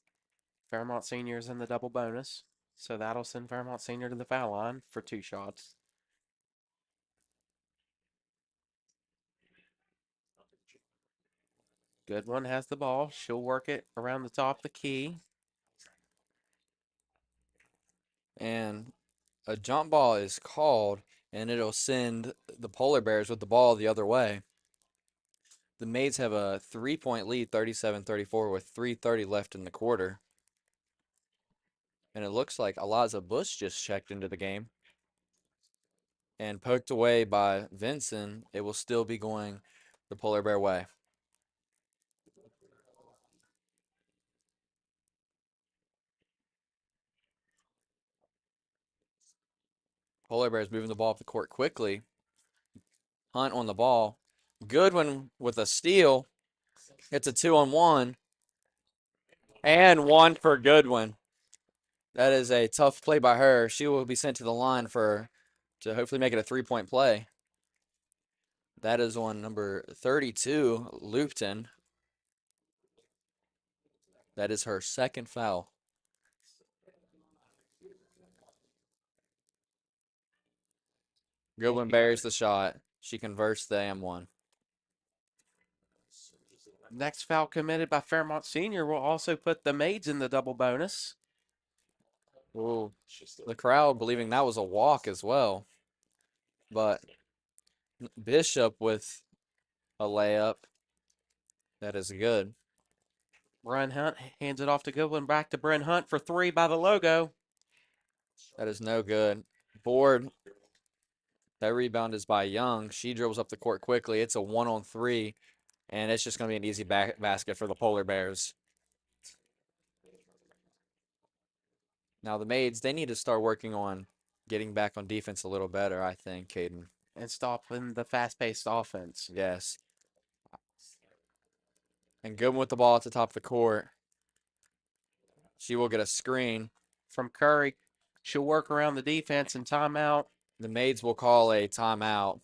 Fairmont Senior is in the double bonus. So that'll send Fairmont Senior to the foul line for 2 shots. Goodwin has the ball. She'll work it around the top of the key. And a jump ball is called, and it'll send the Polar Bears with the ball the other way. The Maids have a 3-point lead, 37-34, with 3:30 left in the quarter. And it looks like Eliza Bush just checked into the game. And poked away by Vincent, it will still be going the Polar Bear way. Polar Bears moving the ball up the court quickly. Hunt on the ball. Goodwin with a steal. It's a 2-on-1. And one for Goodwin. That is a tough play by her. She will be sent to the line to hopefully make it a 3-point play. That is on number 32, Lupton. That is her second foul. Goodwin buries the shot. She converts the M1. Next foul committed by Fairmont Senior will also put the Maids in the double bonus. Ooh, the crowd believing that was a walk as well. But Bishop with a layup. That is good. Bryn Hunt hands it off to Goodwin. Back to Bryn Hunt for 3 by the logo. That is no good. Board. That rebound is by Young. She dribbles up the court quickly. It's a 1-on-3, and it's just going to be an easy basket for the Polar Bears. Now the Maids, they need to start working on getting back on defense a little better, I think, Caden. And stopping the fast-paced offense. Yes. And Goodwin with the ball at the top of the court. She will get a screen. From Curry. She'll work around the defense and timeout. The Maids will call a timeout.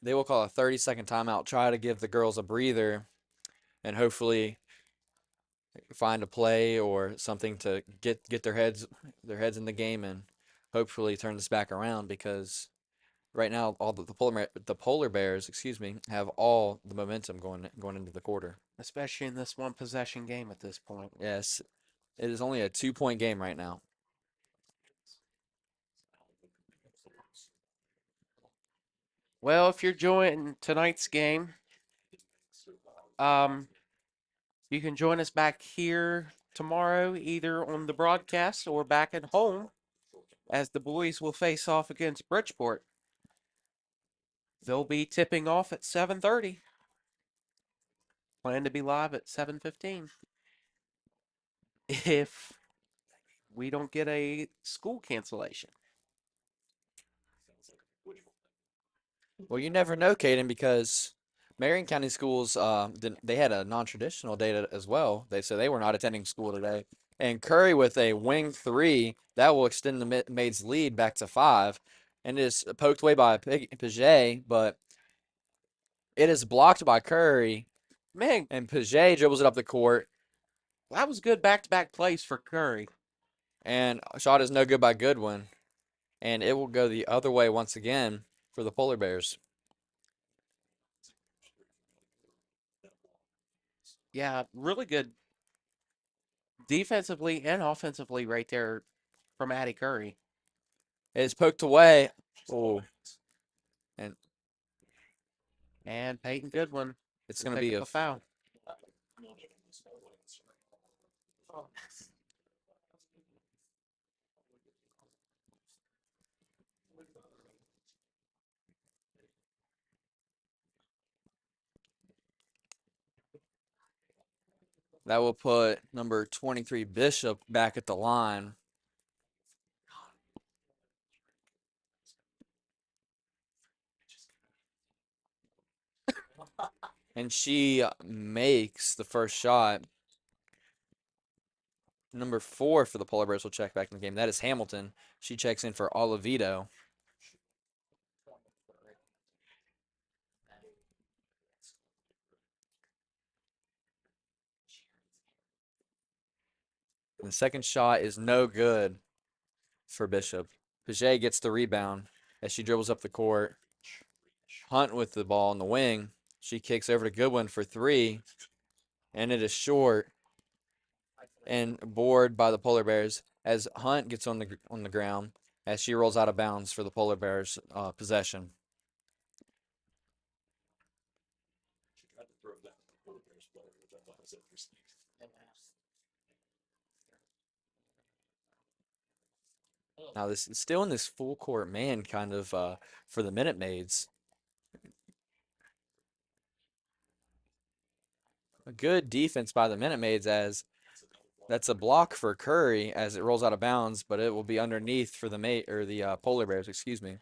They will call a 30-second timeout, try to give the girls a breather, and hopefully find a play or something to get their heads in the game and hopefully turn this back around, because right now all the Polar Bears, have all the momentum going into the quarter. Especially in this one possession game at this point. Yes. It is only a 2-point game right now. Well, if you're joining tonight's game, you can join us back here tomorrow, either on the broadcast or back at home, as the boys will face off against Bridgeport. They'll be tipping off at 7:30. Plan to be live at 7:15. If we don't get a school cancellation. Well, you never know, Caden, because Marion County Schools, they had a non-traditional day as well. So they were not attending school today. And Curry with a wing 3, that will extend the Maids' lead back to 5. And it is poked away by Paget, but it is blocked by Curry. Man, and Paget dribbles it up the court. That was good back-to-back plays for Curry. And a shot is no good by Goodwin. And it will go the other way once again for the Polar Bears. Yeah, really good defensively and offensively right there from Addie Curry. It's poked away. Oh. And Peyton Goodwin. It's going to be a foul. That will put number 23 Bishop back at the line. And she makes the first shot. Number 4 for the Polar Bears will check back in the game. That is Hamilton. She checks in for Olivito. And the second shot is no good for Bishop. Paget gets the rebound as she dribbles up the court. Hunt with the ball in the wing. She kicks over to Goodwin for 3. And it is short. And board by the Polar Bears as Hunt gets on the ground as she rolls out of bounds for the Polar Bears possession. Now this is still in this full court man kind of for the Minute Maids. A good defense by the Minute Maids as That's a block for Curry as it rolls out of bounds, but it will be underneath for the Polar Bears, excuse me.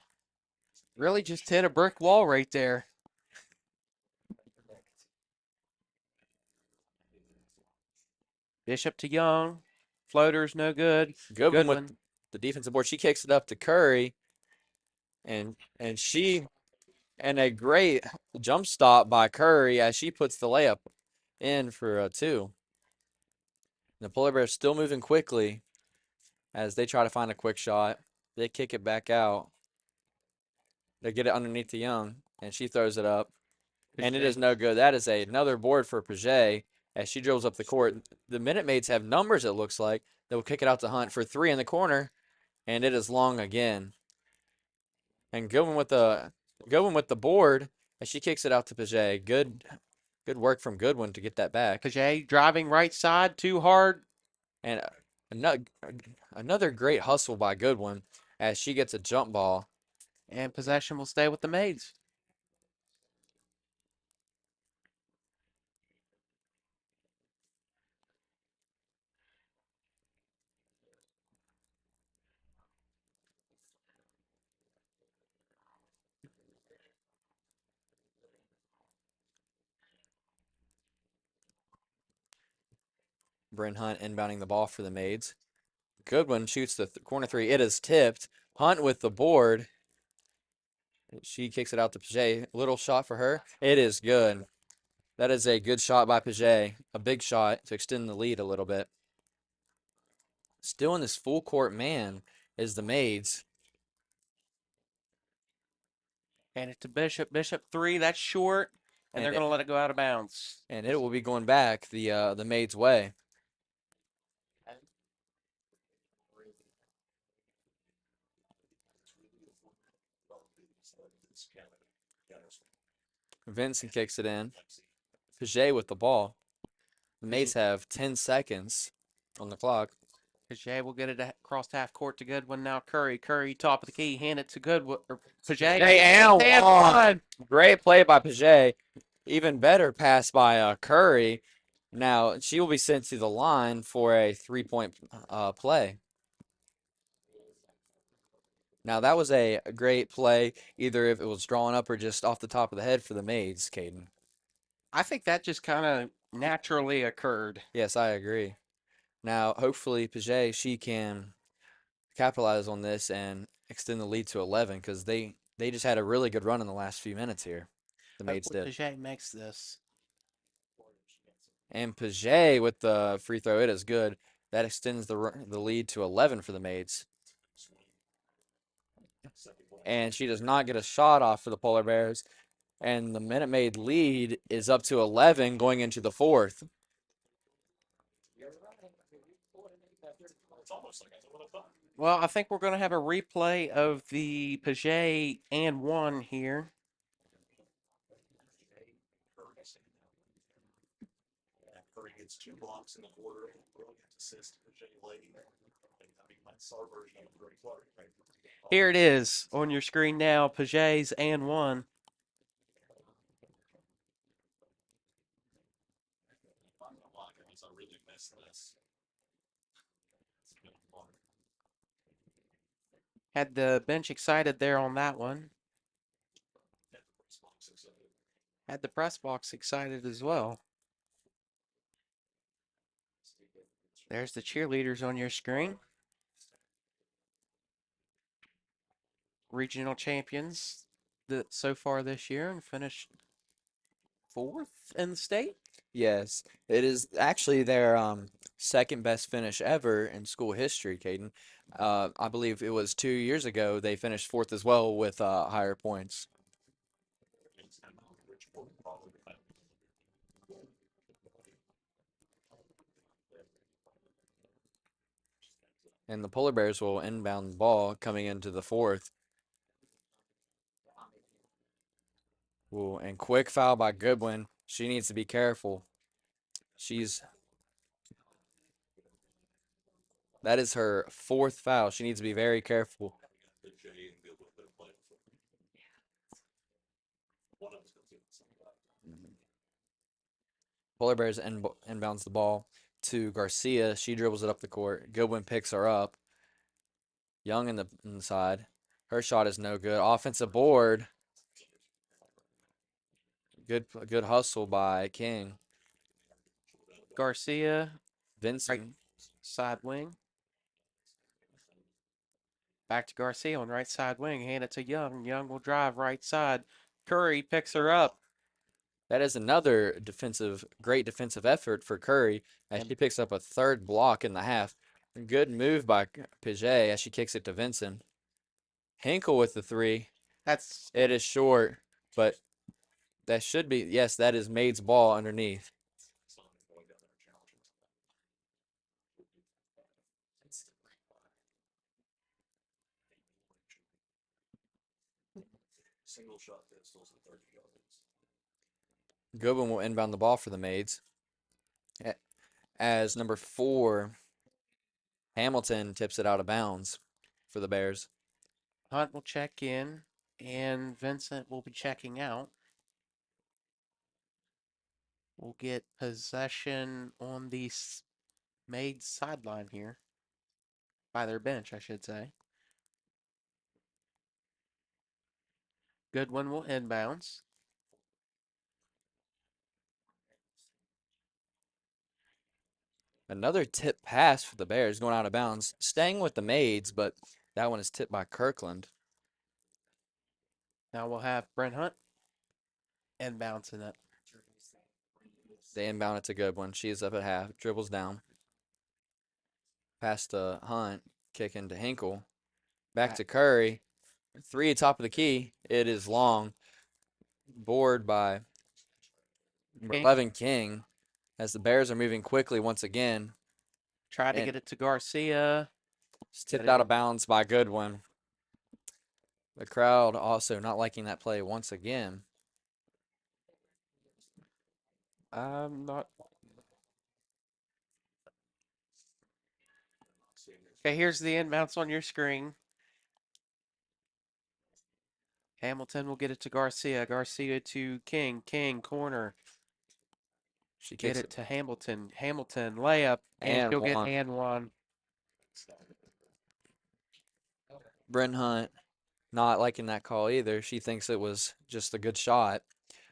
Really just hit a brick wall right there. Bishop to Young. Floater's no good. Goodwin with the defensive board. She kicks it up to Curry, and a great jump stop by Curry as she puts the layup in for a 2. The Polar Bears still moving quickly as they try to find a quick shot. They kick it back out. They get it underneath the Young, and she throws it up. And it is no good. That is another board for Paget as she dribbles up the court. The Minute Maids have numbers, it looks like. They will kick it out to Hunt for 3 in the corner, and it is long again. And Goodwin with the board as she kicks it out to Paget. Good work from Goodwin to get that back. Paget driving right side, too hard. And another great hustle by Goodwin as she gets a jump ball. And possession will stay with the Maids. Bryn Hunt inbounding the ball for the Maids. Goodwin shoots the corner 3. It is tipped. Hunt with the board. She kicks it out to Paget. Little shot for her. It is good. That is a good shot by Paget. A big shot to extend the lead a little bit. Still in this full court man is the Maids. And it's to Bishop. Bishop 3, that's short. And they're going to let it go out of bounds. And it will be going back the Maids' way. Vincent kicks it in. Paget with the ball. The Maids have 10 seconds on the clock. Paget will get it across half court to Goodwin. Now Curry. Curry, top of the key. Hand it to Goodwin. Paget. Great play by Paget. Even better pass by Curry. Now, she will be sent to the line for a 3-point play. Now, that was a great play, either if it was drawn up or just off the top of the head for the Maids, Caden. I think that just kind of naturally occurred. Yes, I agree. Now, hopefully, Paget, she can capitalize on this and extend the lead to 11 because they just had a really good run in the last few minutes here. The Maids did. Paget makes this. And Paget with the free throw, it is good. That extends the lead to 11 for the Maids. And she does not get a shot off for the Polar Bears. And the Minute Maid lead is up to 11 going into the 4th. Well, I think we're going to have a replay of the Paget and 1 here. Curry gets 2 blocks in the quarter, brilliant assist to Jay Lady. Our version of Greg Clark, right? Here it is on your screen now, Paget's and 1. Had the bench excited there on that one. Had the press box excited as well. There's the cheerleaders on your screen. Regional champions so far this year and finished 4th in the state. Yes, it is actually their second best finish ever in school history, Caden. I believe it was 2 years ago they finished 4th as well with higher points. And the Polar Bears will inbound the ball coming into the 4th. Ooh, and quick foul by Goodwin. She needs to be careful. That is her 4th foul. She needs to be very careful. Polar Bears inbounds the ball. to Garcia. She dribbles it up the court. Goodwin picks her up. Young in the inside. Her shot is no good. Offensive board. Good hustle by King. Garcia, Vincent. right side wing. Back to Garcia on right side wing. Hand it to Young. Young will drive right side. Curry picks her up. That is another great defensive effort for Curry as she picks up a third block in the half. Good move by Paget as she kicks it to Vincent. Hinkle with the three. It is short, but that should be, yes, that is Maid's ball underneath. Single shot pistols at 30 yards. Goodwin will inbound the ball for the Maids. As number 4, Hamilton tips it out of bounds for the Bears. Hunt will check in, and Vincent will be checking out. We'll get possession on the Maid's sideline here. By their bench, I should say. Goodwin will inbounds. Another tip pass for the Bears going out of bounds. Staying with the Maids, but that one is tipped by Kirkland. Now we'll have Brent Hunt inbouncing it. They inbound it to Goodwin. She is up at half. Dribbles down. Pass to Hunt. Kick into Hinkle. Back to Curry. 3 top of the key. It is long. Board by number 11 King. As the Bears are moving quickly once again. Tried to get it to Garcia. It's tipped out of bounds by Goodwin. The crowd also not liking that play once again. I'm not. Okay, here's the inbounds on your screen. Hamilton will get it to Garcia. Garcia to King. King, corner. She get kicks it to Hamilton. Hamilton, layup, and she'll get and one. Bryn Hunt not liking that call either. She thinks it was just a good shot.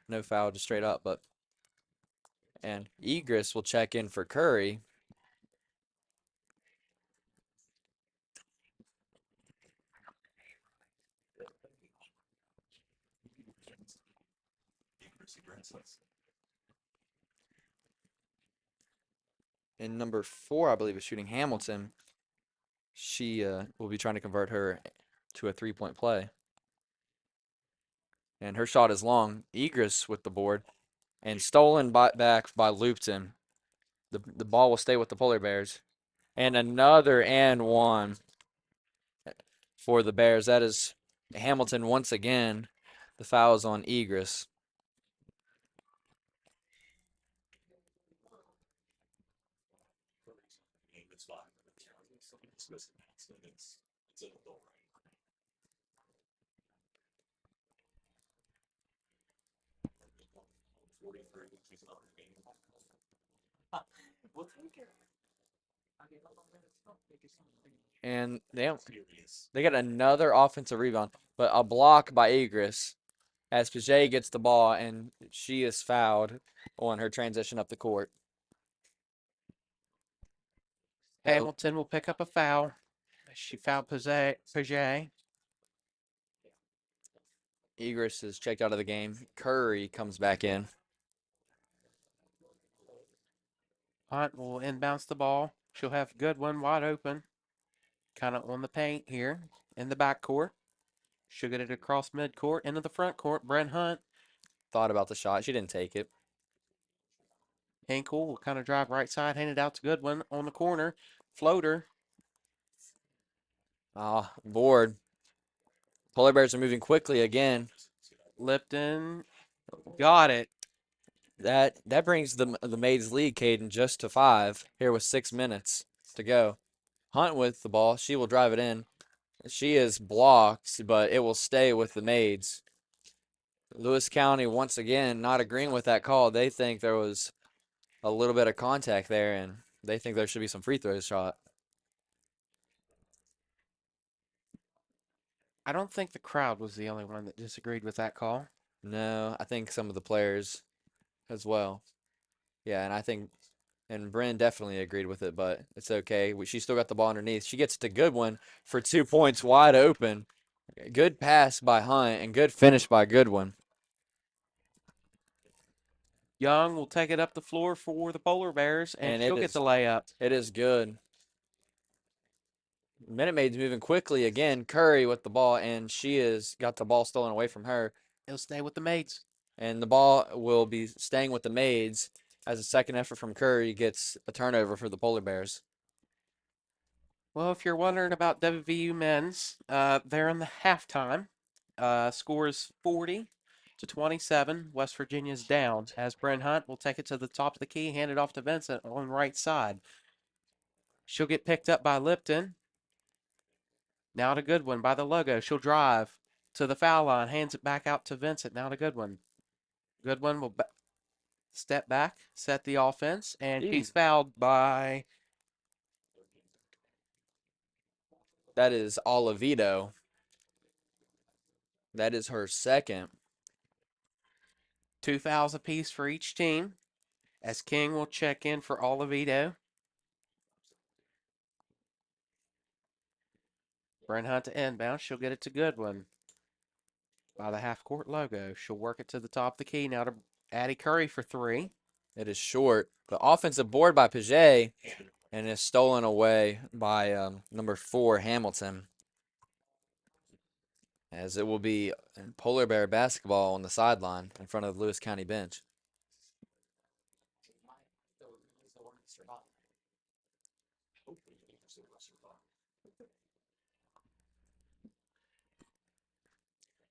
No foul, just straight up. And Egris will check in for Curry. And number 4, I believe, is shooting Hamilton. She will be trying to convert her to a 3-point play. And her shot is long. Egris with the board. And stolen back by Lupton. The ball will stay with the Polar Bears. And another and one for the Bears. That is Hamilton once again. The foul is on Egris. And they got another offensive rebound, but a block by Egris as Paget gets the ball, and she is fouled on her transition up the court. Hamilton will pick up a foul. She fouled Paget. Egris is checked out of the game. Curry comes back in. Hunt will inbounce the ball. She'll have Goodwin wide open. Kind of on the paint here in the back court. She'll get it across midcourt into the front court. Brent Hunt. Thought about the shot. She didn't take it. Hinkle will kind of drive right side, hand it out to Goodwin on the corner. Floater. Board. Polar Bears are moving quickly again. Lipton got it. That brings the Maids lead, Caden, just to 5 here with 6 minutes to go. Hunt with the ball. She will drive it in. She is blocked, but it will stay with the Maids. Lewis County, once again, not agreeing with that call. They think there was a little bit of contact there, and they think there should be some free throws shot. I don't think the crowd was the only one that disagreed with that call. No, I think some of the players as well. Yeah, and I think, and Bryn definitely agreed with it, but it's okay. She still got the ball underneath. She gets to Goodwin for 2 points wide open. Good pass by Hunt and good finish by Goodwin. Young will take it up the floor for the Polar Bears, and she'll get the layup. It is good. Minute Maid's moving quickly again. Curry with the ball, and she has got the ball stolen away from her. It'll stay with the Maids. And the ball will be staying with the Maids as a second effort from Curry gets a turnover for the Polar Bears. Well, if you're wondering about WVU men's, they're in the halftime. Scores 40-27. West Virginia's down as Bryn Hunt will take it to the top of the key, hand it off to Vincent on the right side. She'll get picked up by Lipton. Now to Goodwin by the logo. She'll drive to the foul line, hands it back out to Vincent. Now to Goodwin. Goodwin will step back, set the offense, and she's fouled by... That is Oliveto. That is her second. 2 fouls apiece for each team, as King will check in for Oliveto. Bryn Hunt to inbound. She'll get it to Goodwin by the half-court logo. She'll work it to the top of the key. Now to Addie Curry for 3. It is short. The offensive board by Paget, and is stolen away by number 4, Hamilton. As it will be Polar Bear basketball on the sideline in front of the Lewis County bench.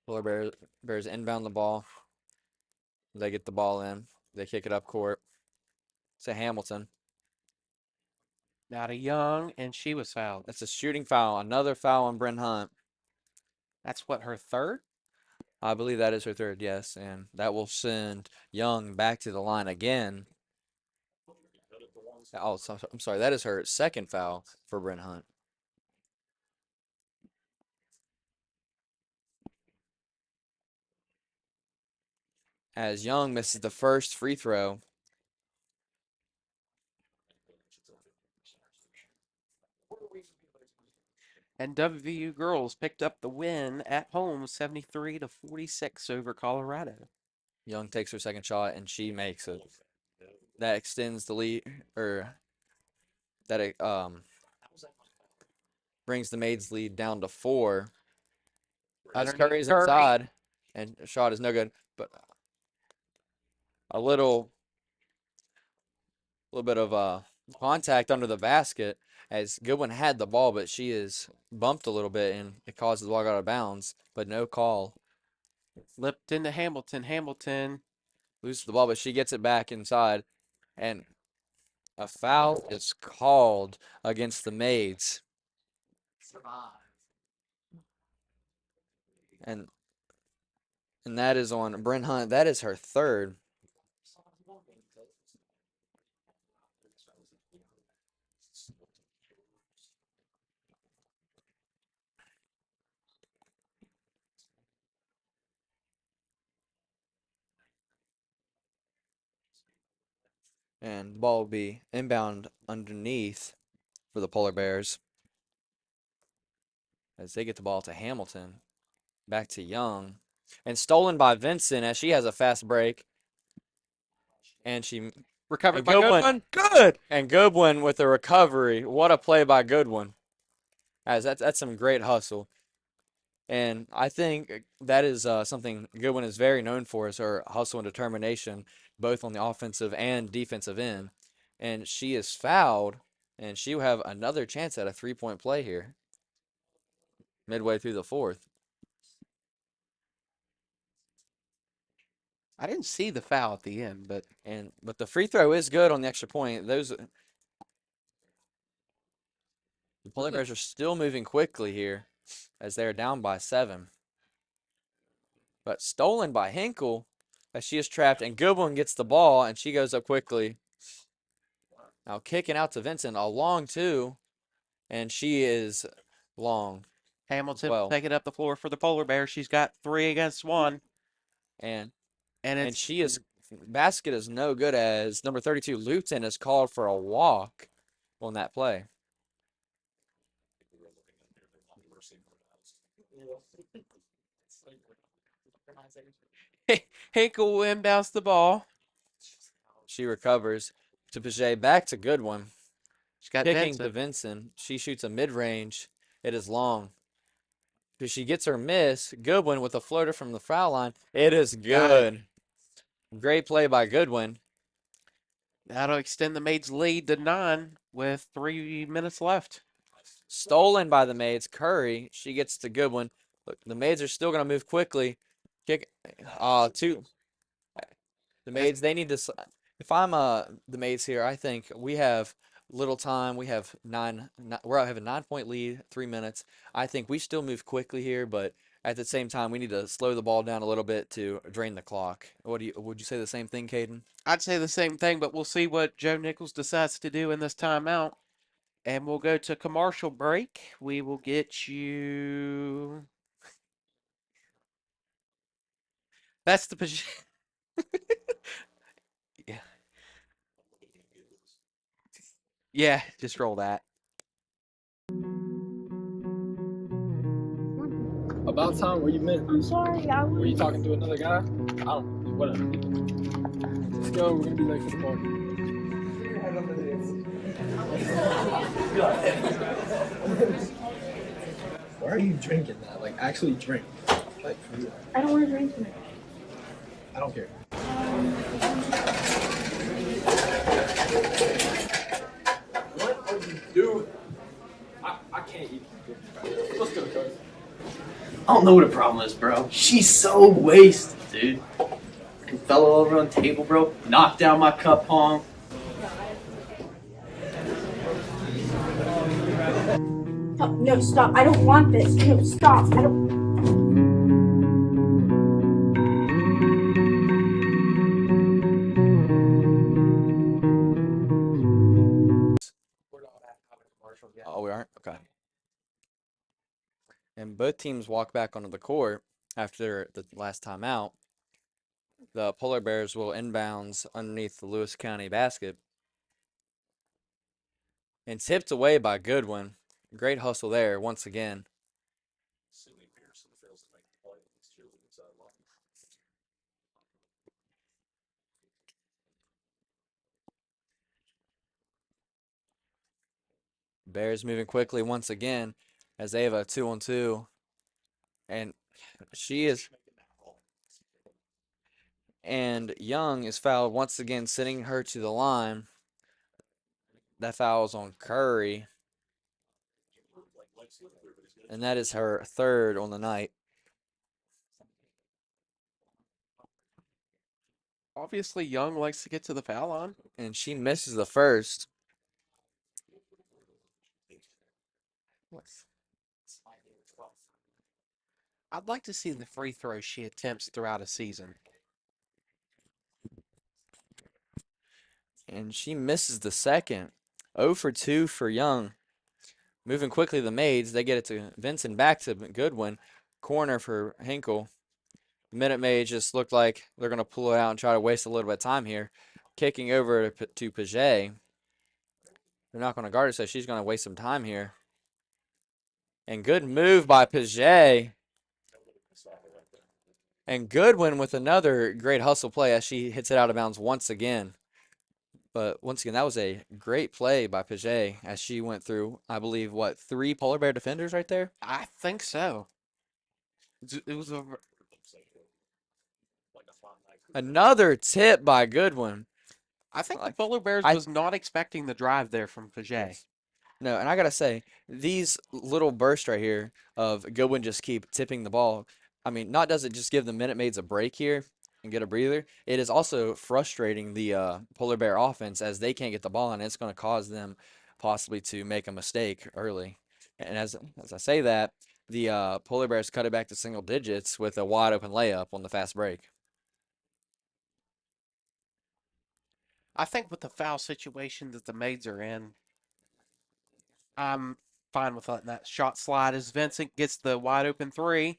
Polar Bears inbound the ball. They get the ball in. They kick it up court to Hamilton. Now to Young, and she was fouled. That's a shooting foul. Another foul on Bryn Hunt. That's what, her third? I believe that is her third, yes. And that will send Young back to the line again. Oh, I'm sorry. That is her second foul for Bryn Hunt. As Young misses the first free throw. And WVU girls picked up the win at home, 73-46 over Colorado. Young takes her second shot, and she makes it. That extends the lead, or that brings the Maids' lead down to 4. As Curry's inside, and shot is no good, but a little bit of contact under the basket as Goodwin had the ball, but she is bumped a little bit, and it causes the ball out of bounds, but no call. Lipton to Hamilton. Hamilton loses the ball, but she gets it back inside, and a foul is called against the Maids. And that is on Bryn Hunt. That is her third. And the ball will be inbound underneath for the Polar Bears. As they get the ball to Hamilton. Back to Young. And stolen by Vincent as she has a fast break. And she recovered by Goodwin. Good! And Goodwin with the recovery. What a play by Goodwin. As that's some great hustle. And I think that is something Goodwin is very known for, is her hustle and determination, both on the offensive and defensive end. And she is fouled, and she will have another chance at a three-point play here, midway through the fourth. I didn't see the foul at the end, but the free throw is good on the extra point. The Polar Bears are still moving quickly here, as they are down by 7. But stolen by Hinkle as she is trapped, and Goodwin gets the ball, and she goes up quickly Now kicking out to Vincent, a long two, and she is long. Hamilton Well. taking up the floor for the Polar Bears. She's got 3 against 1. And it's she is basket is no good as number 32 Luton is called for a walk on that play. Hinkle will inbounds the ball. She recovers to Paget, back to Goodwin. She's got Kicking Vincent. to Vincent. She shoots a mid-range. It is long. Because she gets her miss. Goodwin with a floater from the foul line. It is good. Great play by Goodwin. That'll extend the Maids' lead to 9 with 3 minutes left. Stolen by the Maids. Curry. She gets to Goodwin. Look, the Maids are still going to move quickly. Kick. Two. The Maids, they need to. If I'm the Maids here, I think we have little time. We have we're having a 9-point lead, 3 minutes. I think we still move quickly here, but at the same time, we need to slow the ball down a little bit to drain the clock. Would you say the same thing, Caden? I'd say the same thing, but we'll see what Joe Nichols decides to do in this timeout. And we'll go to commercial break. We will get you. That's the position. Yeah. Yeah, just roll that. About time, where you been? I'm sorry, Were you talking to another guy? I don't, whatever. Let's go, we're gonna be late for the party. Why are you drinking that? Like, actually drink. Like, for real. I don't want to drink tonight. I don't care. What are you doing? I can't eat. Let's go, coach. I don't know what the problem is, bro. She's so wasted, dude. And fell over on the table, bro. Knocked down my cup home. No, stop. I don't want this. No, stop. I don't. Oh, we aren't? Okay. And both teams walk back onto the court after the last timeout. The Polar Bears will inbounds underneath the Lewis County basket. And tipped away by Goodwin. Great hustle there once again. Bears moving quickly once again as they have a 2-on-2. And she is. And Young is fouled once again, sending her to the line. That foul is on Curry. And that is her 3rd on the night. Obviously, Young likes to get to the foul line. And she misses the first. I'd like to see the free throws she attempts throughout a season. And she misses the second. 0 for 2 for Young. Moving quickly, the Maids. They get it to Vincent, back to Goodwin. Corner for Hinkle. Minute Maids just look like they're going to pull it out and try to waste a little bit of time here. Kicking over to Paget. They're not going to guard her, so she's going to waste some time here. And good move by Paget. And Goodwin with another great hustle play as she hits it out of bounds once again. But once again, that was a great play by Paget as she went through, I believe, 3 Polar Bear defenders right there? I think so. It was another tip by Goodwin. I think the Polar Bears was not expecting the drive there from Paget. Yes. No, and I got to say, these little bursts right here of Goodwin just keep tipping the ball. I mean, not does it just give the Minute Maids a break here and get a breather, it is also frustrating the Polar Bear offense as they can't get the ball, and it's going to cause them possibly to make a mistake early. And as I say that, the Polar Bears cut it back to single digits with a wide open layup on the fast break. I think with the foul situation that the Maids are in, I'm fine with letting that shot slide as Vincent gets the wide open three.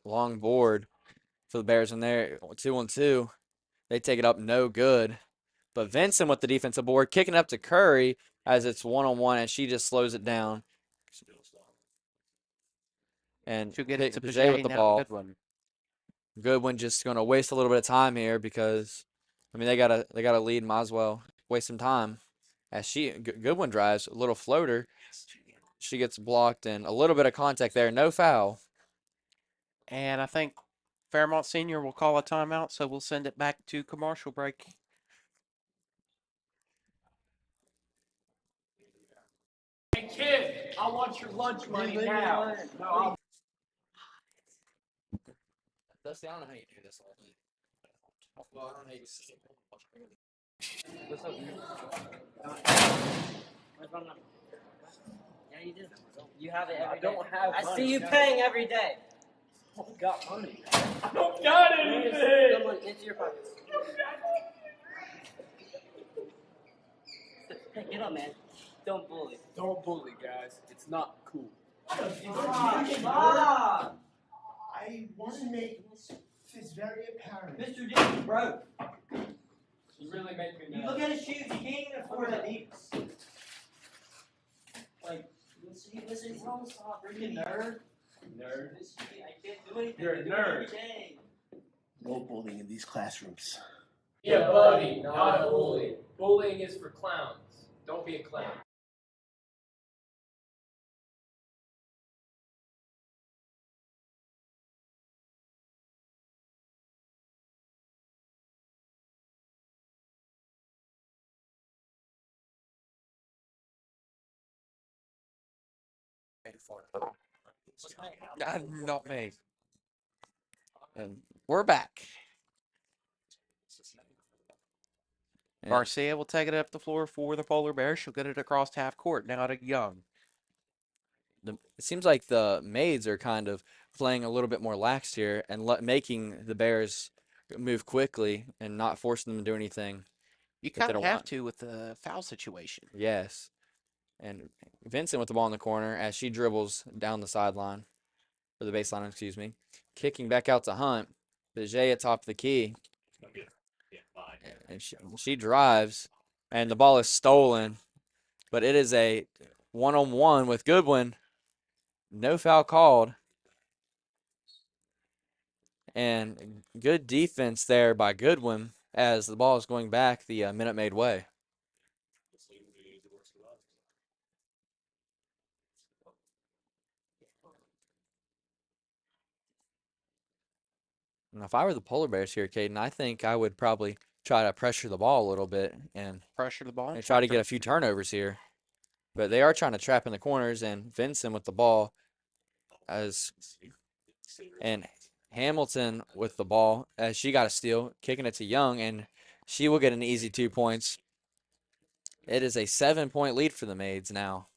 Long board for the Bears in there. 2-on-2. They take it up, no good. But Vincent with the defensive board, kicking up to Curry as it's 1-on-1, and she just slows it down. And She'll get it to Paget with the now. ball. Goodwin. Goodwin just going to waste a little bit of time here because, I mean, they got a lead, might as well waste some time. As Goodwin drives, a little floater. She gets blocked and a little bit of contact there, no foul. And I think Fairmont Senior will call a timeout, so we'll send it back to commercial break. Hey kid, I want your lunch money now. No, Dusty, I don't know how you do this. Well, I don't know how you What's up, man? Where's my number? Yeah, you do. You have it every day. I don't have I money. see you paying every day. I got money. I don't got anything. Come on, into your pockets. Hey, get up, man. Don't bully. Don't bully, guys. It's not cool. Bob! I want to make this very apparent. Mr. Dick is broke. You really make me You mad. look at his shoes. He can't even afford Adidas. Like, listen, we're on the stop. Freaking nerd. Nerd. I can't do anything. You're a I do it nerd. every day. No bullying in these classrooms. Yeah, buddy, not a bully. Bullying is for clowns. Don't be a clown. Not me. And we're back. Garcia will take it up the floor for the Polar Bears. She'll get it across half court. Now to Young. It seems like the Maids are kind of playing a little bit more lax here and making the Bears move quickly and not forcing them to do anything. You that they kind of don't have want. to with the foul situation. Yes. And Vincent with the ball in the corner as she dribbles down the sideline, or the baseline, excuse me. Kicking back out to Hunt. Paget at top of the key. And she drives, and the ball is stolen. But it is a one-on-one with Goodwin. No foul called. And good defense there by Goodwin as the ball is going back the Minute Maid way. Now, if I were the Polar Bears here, Caden, I think I would probably try to pressure the ball a little bit and pressure the ball and try to get a few turnovers here. But they are trying to trap in the corners, and Vincent with the ball and Hamilton with the ball as she got a steal, kicking it to Young, and she will get an easy 2 points. It is a 7-point lead for the Maids now.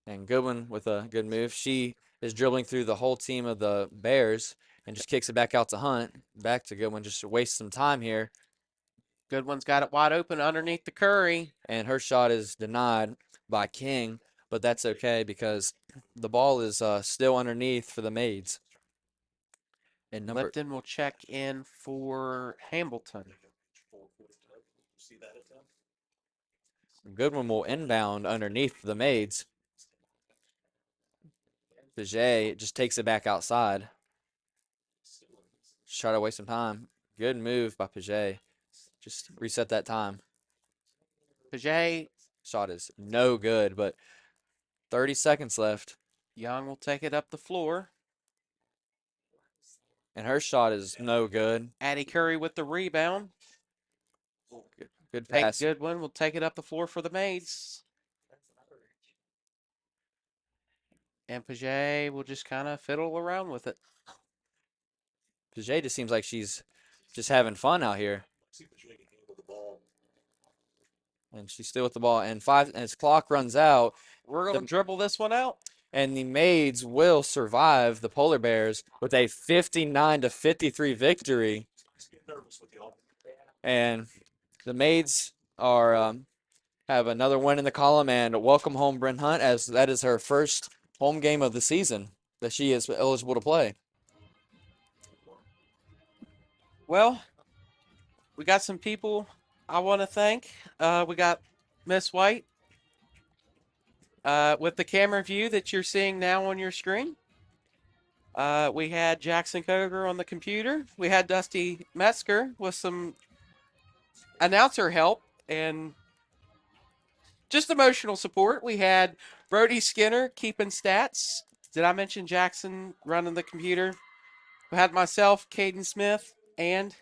And Goodwin with a good move. She is dribbling through the whole team of the Bears and just kicks it back out to Hunt. Back to Goodwin, just to waste some time here. Goodwin's got it wide open underneath the Curry. And her shot is denied by King, but that's okay because the ball is still underneath for the Maids. And Lipton will check in for Hamilton. Goodwin will inbound underneath the Maids. Paget just takes it back outside. Just try to waste some time. Good move by Paget. Just reset that time. Paget. Shot is no good, but 30 seconds left. Young will take it up the floor. And her shot is no good. Addie Curry with the rebound. Good pass. Goodwin will take it up the floor for the Maids. And Paget will just kind of fiddle around with it. Paget just seems like she's just having fun out here. And she's still with the ball. And as clock runs out, we're going to dribble this one out. And the Maids will survive the Polar Bears with a 59-53 victory. And the Maids are have another win in the column, and welcome home Bryn Hunt, as that is her first home game of the season that she is eligible to play. Well, we got some people I want to thank. We got Miss White with the camera view that you're seeing now on your screen. We had Jackson Koger on the computer. We had Dusty Metzger with some announcer help and just emotional support. We had Brody Skinner keeping stats. Did I mention Jackson running the computer? We had myself, Caden Smith, and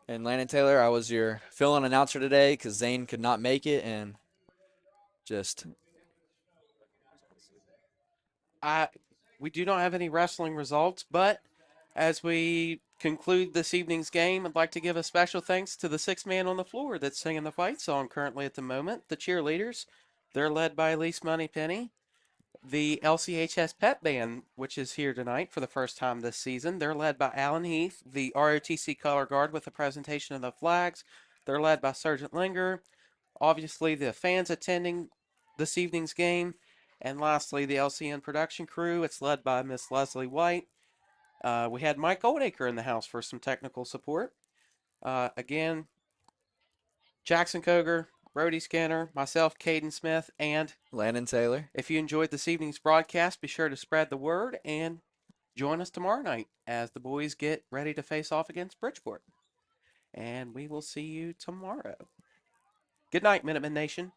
Landon Taylor. I was your fill-in announcer today because Zane could not make it, and just we do not have any wrestling results, but as we conclude this evening's game, I'd like to give a special thanks to the sixth man on the floor that's singing the fight song currently at the moment, the cheerleaders. They're led by Elise Moneypenny. The LCHS Pep Band, which is here tonight for the first time this season, they're led by Alan Heath. The ROTC Color Guard with the presentation of the flags. They're led by Sergeant Linger. Obviously, the fans attending this evening's game. And lastly, the LCN production crew. It's led by Miss Leslie White. We had Mike Goldacre in the house for some technical support. Again, Jackson Koger, Brody Skinner, myself, Caden Smith, and Landon Taylor. If you enjoyed this evening's broadcast, be sure to spread the word and join us tomorrow night as the boys get ready to face off against Bridgeport. And we will see you tomorrow. Good night, Minuteman Nation.